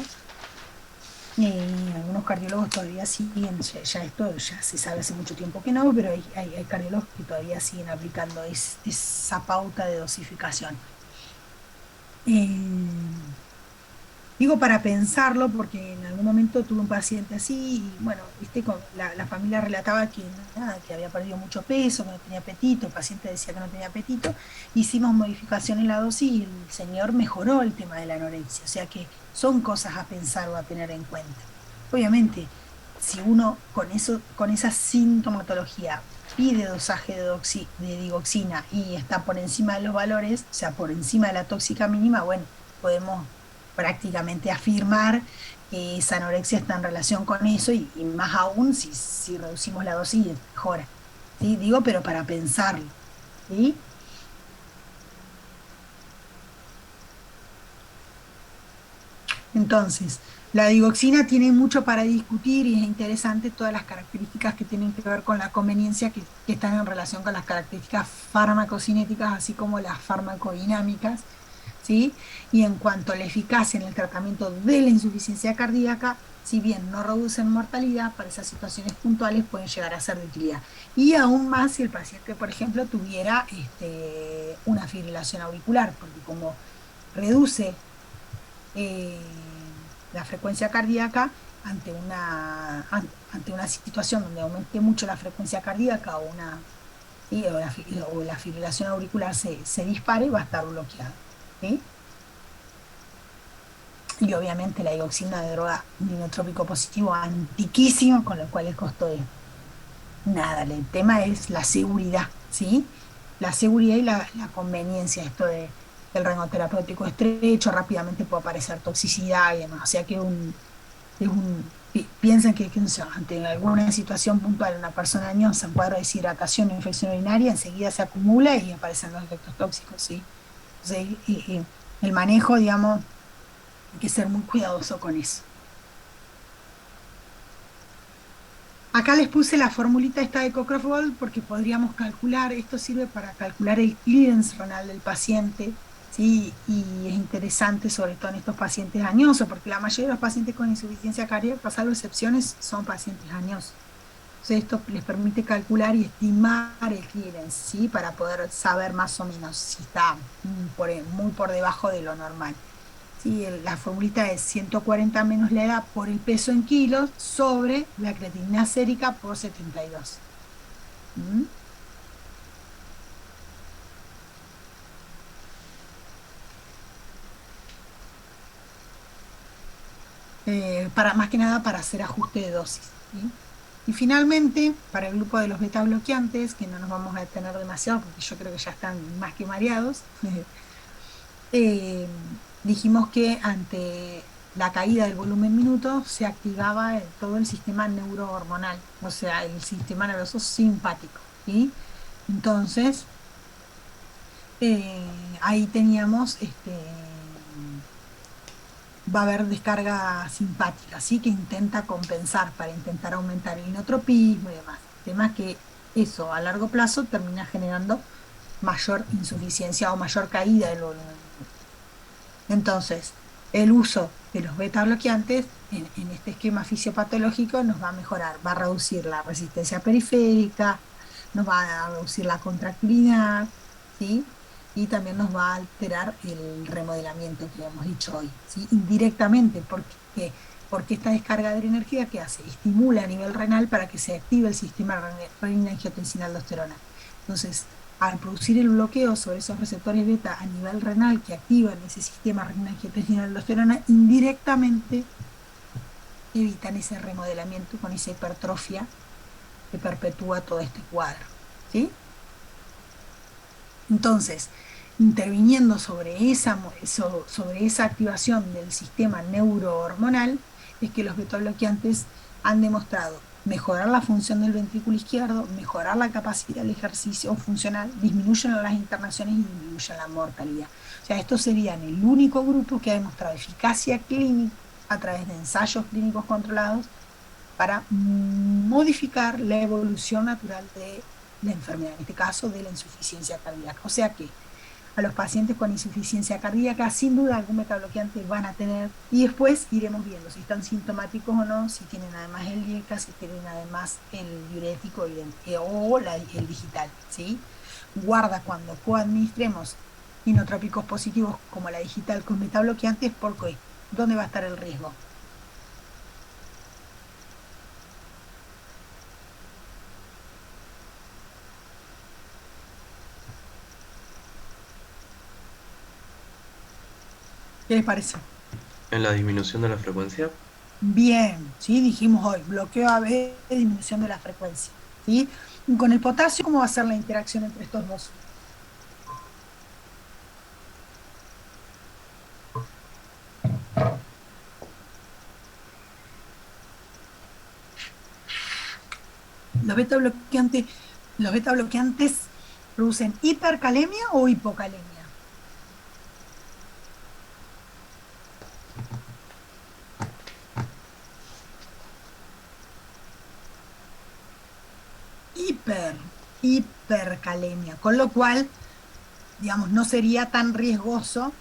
Algunos cardiólogos todavía siguen, ya esto ya se sabe hace mucho tiempo que no, pero hay cardiólogos que todavía siguen aplicando esa pauta de dosificación. Digo para pensarlo, porque en algún momento tuve un paciente así, y bueno, viste, la familia relataba que nada, que había perdido mucho peso, que no tenía apetito, el paciente decía que no tenía apetito, hicimos modificación en la dosis y el señor mejoró el tema de la anorexia, o sea que son cosas a pensar o a tener en cuenta. Obviamente, si uno con esa sintomatología pide dosaje de digoxina y está por encima de los valores, o sea, por encima de la tóxica mínima, bueno, podemos prácticamente afirmar que esa anorexia está en relación con eso y más aún si reducimos la dosis mejora. ¿Sí? Digo, pero para pensarlo. ¿Sí? Entonces, la digoxina tiene mucho para discutir y es interesante todas las características que tienen que ver con la conveniencia que están en relación con las características farmacocinéticas, así como las farmacodinámicas, ¿sí? Y en cuanto a la eficacia en el tratamiento de la insuficiencia cardíaca, si bien no reducen mortalidad, para esas situaciones puntuales pueden llegar a ser de utilidad. Y aún más si el paciente, por ejemplo, tuviera una fibrilación auricular, porque como reduce la frecuencia cardíaca ante una situación donde aumente mucho la frecuencia cardíaca ¿sí? o la fibrilación auricular se dispare, va a estar bloqueada. ¿Sí? Y obviamente la dioxina de droga ninotrópico positivo antiquísimo, con lo cual el costo es nada. El tema es la seguridad, ¿sí? La seguridad y la conveniencia, esto del rango terapéutico estrecho, rápidamente puede aparecer toxicidad y demás. O sea que piensen que ante alguna situación puntual, una persona añosa en cuadro de deshidratación o infección urinaria, enseguida se acumula y aparecen los efectos tóxicos, ¿sí? Entonces, el manejo, digamos, hay que ser muy cuidadoso con eso. Acá les puse la formulita esta de Cockcroft-Gold porque podríamos calcular, esto sirve para calcular el clearance renal del paciente, ¿sí? Y es interesante sobre todo en estos pacientes añosos, porque la mayoría de los pacientes con insuficiencia cardíaca, salvo excepciones, son pacientes añosos. Entonces esto les permite calcular y estimar el clearance, ¿sí? Para poder saber más o menos si está muy por debajo de lo normal. Sí, la formulita es 140 menos la edad por el peso en kilos sobre la creatinina sérica por 72. ¿Mm? Más que nada para hacer ajuste de dosis. ¿Sí? Y finalmente, para el grupo de los beta bloqueantes, que no nos vamos a detener demasiado porque yo creo que ya están más que mareados, eh, dijimos que ante la caída del volumen minuto se activaba todo el sistema neurohormonal, o sea, el sistema nervioso simpático, ¿sí? Entonces, ahí teníamos, va a haber descarga simpática, ¿sí? Que intenta compensar para intentar aumentar el inotropismo y demás. Temas que eso a largo plazo termina generando mayor insuficiencia o mayor caída del volumen. Entonces, el uso de los beta bloqueantes en este esquema fisiopatológico nos va a mejorar, va a reducir la resistencia periférica, nos va a reducir la contractilidad, ¿sí? Y también nos va a alterar el remodelamiento que hemos dicho hoy, ¿sí? Indirectamente, porque esta descarga de energía que hace, estimula a nivel renal para que se active el sistema renina-angiotensina-aldosterona. Entonces, al producir el bloqueo sobre esos receptores beta a nivel renal que activan ese sistema renina-angiotensina-aldosterona, indirectamente evitan ese remodelamiento con esa hipertrofia que perpetúa todo este cuadro, ¿sí? Entonces, interviniendo sobre esa activación del sistema neurohormonal, es que los beta-bloqueantes han demostrado mejorar la función del ventrículo izquierdo, mejorar la capacidad del ejercicio funcional, disminuyen las internaciones y disminuyen la mortalidad. O sea, estos serían el único grupo que ha demostrado eficacia clínica a través de ensayos clínicos controlados para modificar la evolución natural de la enfermedad, en este caso de la insuficiencia cardíaca. O sea que a los pacientes con insuficiencia cardíaca, sin duda algún beta-bloqueante van a tener, y después iremos viendo si están sintomáticos o no, si tienen además el IECA, si tienen además el diurético o el digital, ¿sí? Guarda cuando coadministremos inotrópicos positivos como la digital con beta-bloqueantes, porque ¿dónde va a estar el riesgo? ¿Qué les parece?
En la disminución de la frecuencia.
Bien, ¿sí? Dijimos hoy, bloqueo AB, disminución de la frecuencia, ¿sí? Y con el potasio, ¿cómo va a ser la interacción entre estos dos? Los beta bloqueantes, los beta bloqueantes producen hipercalemia o hipocalemia. Hipercalemia, con lo cual, digamos, no sería tan riesgoso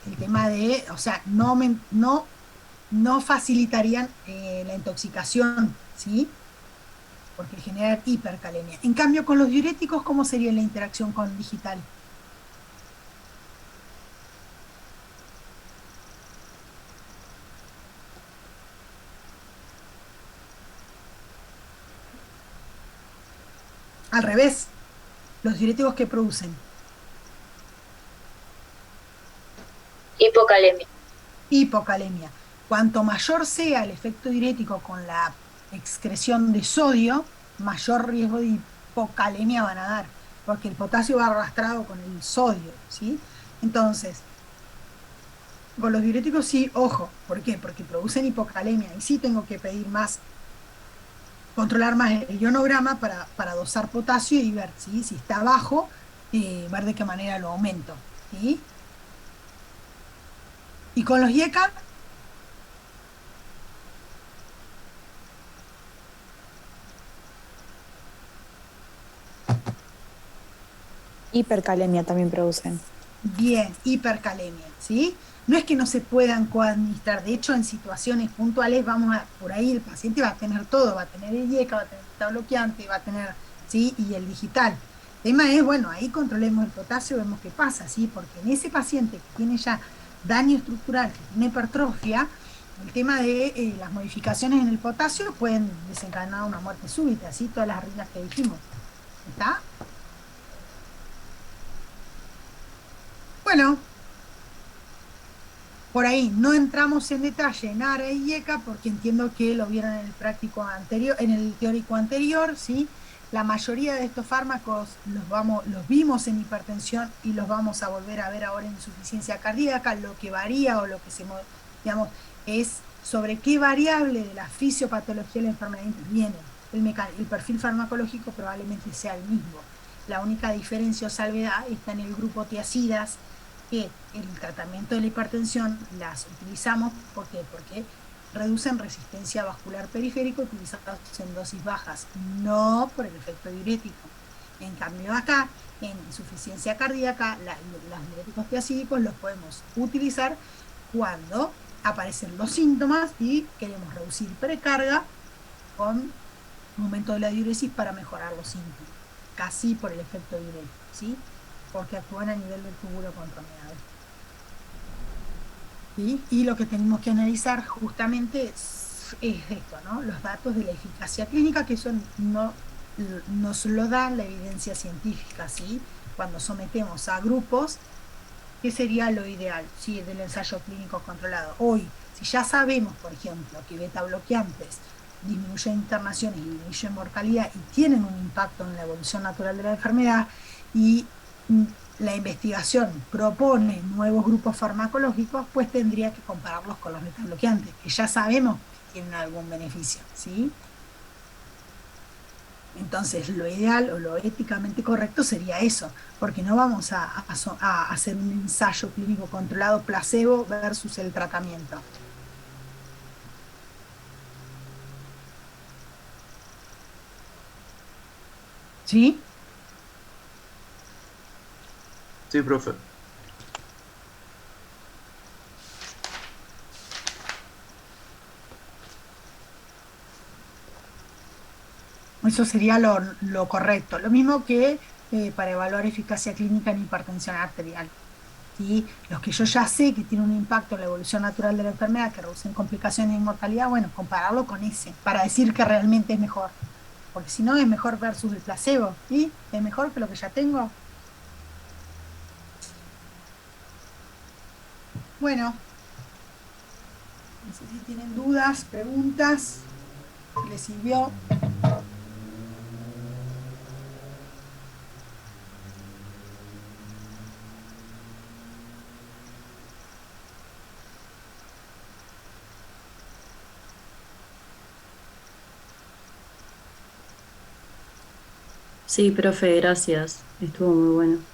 el tema de, o sea, no facilitarían la intoxicación, ¿sí? Porque generan hipercalemia. En cambio, con los diuréticos, ¿cómo sería la interacción con digital? Al revés, los diuréticos que producen
Hipocalemia.
hipocalemia. Cuanto mayor sea el efecto diurético con la excreción de sodio, mayor riesgo de hipocalemia van a dar, porque el potasio va arrastrado con el sodio, ¿sí? Entonces, con los diuréticos sí, ojo, ¿por qué? Porque producen hipocalemia y sí tengo que pedir más, controlar más el ionograma para dosar potasio y ver, ¿sí? Si está bajo, ver de qué manera lo aumento, ¿sí? Y con los IECA,
Hipercalemia también producen.
bien, hipercalemia, ¿sí? No es que no se puedan coadministrar, de hecho en situaciones puntuales por ahí el paciente va a tener todo, va a tener el IECA, va a tener el beta bloqueante, va a tener, ¿sí? Y el digital. El tema es, bueno, ahí controlemos el potasio, vemos qué pasa, ¿sí? Porque en ese paciente que tiene ya daño estructural, que tiene hipertrofia, el tema de las modificaciones en el potasio pueden desencadenar una muerte súbita, ¿sí? Todas las reglas que dijimos. ¿Está? Bueno, por ahí no entramos en detalle en ARA y IECA porque entiendo que lo vieron en el práctico anterior, en el teórico anterior, ¿sí? La mayoría de estos fármacos los vimos en hipertensión y los vamos a volver a ver ahora en insuficiencia cardíaca. Lo que varía o lo que digamos, es sobre qué variable de la fisiopatología de la enfermedad interviene. El perfil farmacológico probablemente sea el mismo. La única diferencia o salvedad está en el grupo tiacidas, que en el tratamiento de la hipertensión las utilizamos. ¿Por qué? Porque reducen resistencia vascular periférica utilizadas en dosis bajas, no por el efecto diurético. En cambio acá, en insuficiencia cardíaca, los diuréticos tiacídicos los podemos utilizar cuando aparecen los síntomas y queremos reducir precarga con aumento de la diuresis para mejorar los síntomas, casi por el efecto diurético, ¿sí? Porque actúan a nivel del túbulo contromedado. ¿Sí? Y lo que tenemos que analizar justamente es esto, ¿no? Los datos de la eficacia clínica, que eso no nos lo da la evidencia científica, ¿sí? Cuando sometemos a grupos, ¿qué sería lo ideal, ¿sí? Del ensayo clínico controlado? Hoy, si ya sabemos, por ejemplo, que beta bloqueantes disminuyen internaciones y disminuyen mortalidad y tienen un impacto en la evolución natural de la enfermedad, y la investigación propone nuevos grupos farmacológicos, pues tendría que compararlos con los beta bloqueantes, que ya sabemos que tienen algún beneficio, ¿sí? Entonces, lo ideal o lo éticamente correcto sería eso, porque no vamos a hacer un ensayo clínico controlado placebo versus el tratamiento. ¿Sí?
Sí, profe.
Eso sería lo correcto. Lo mismo que para evaluar eficacia clínica en hipertensión arterial. ¿Sí? Los que yo ya sé que tienen un impacto en la evolución natural de la enfermedad, que reducen complicaciones y mortalidad, bueno, compararlo con ese, para decir que realmente es mejor. Porque si no, es mejor versus el placebo, ¿sí? Es mejor que lo que ya tengo. Bueno, no sé si tienen dudas, preguntas, si les sirvió.
Sí, profe, gracias. Estuvo muy bueno.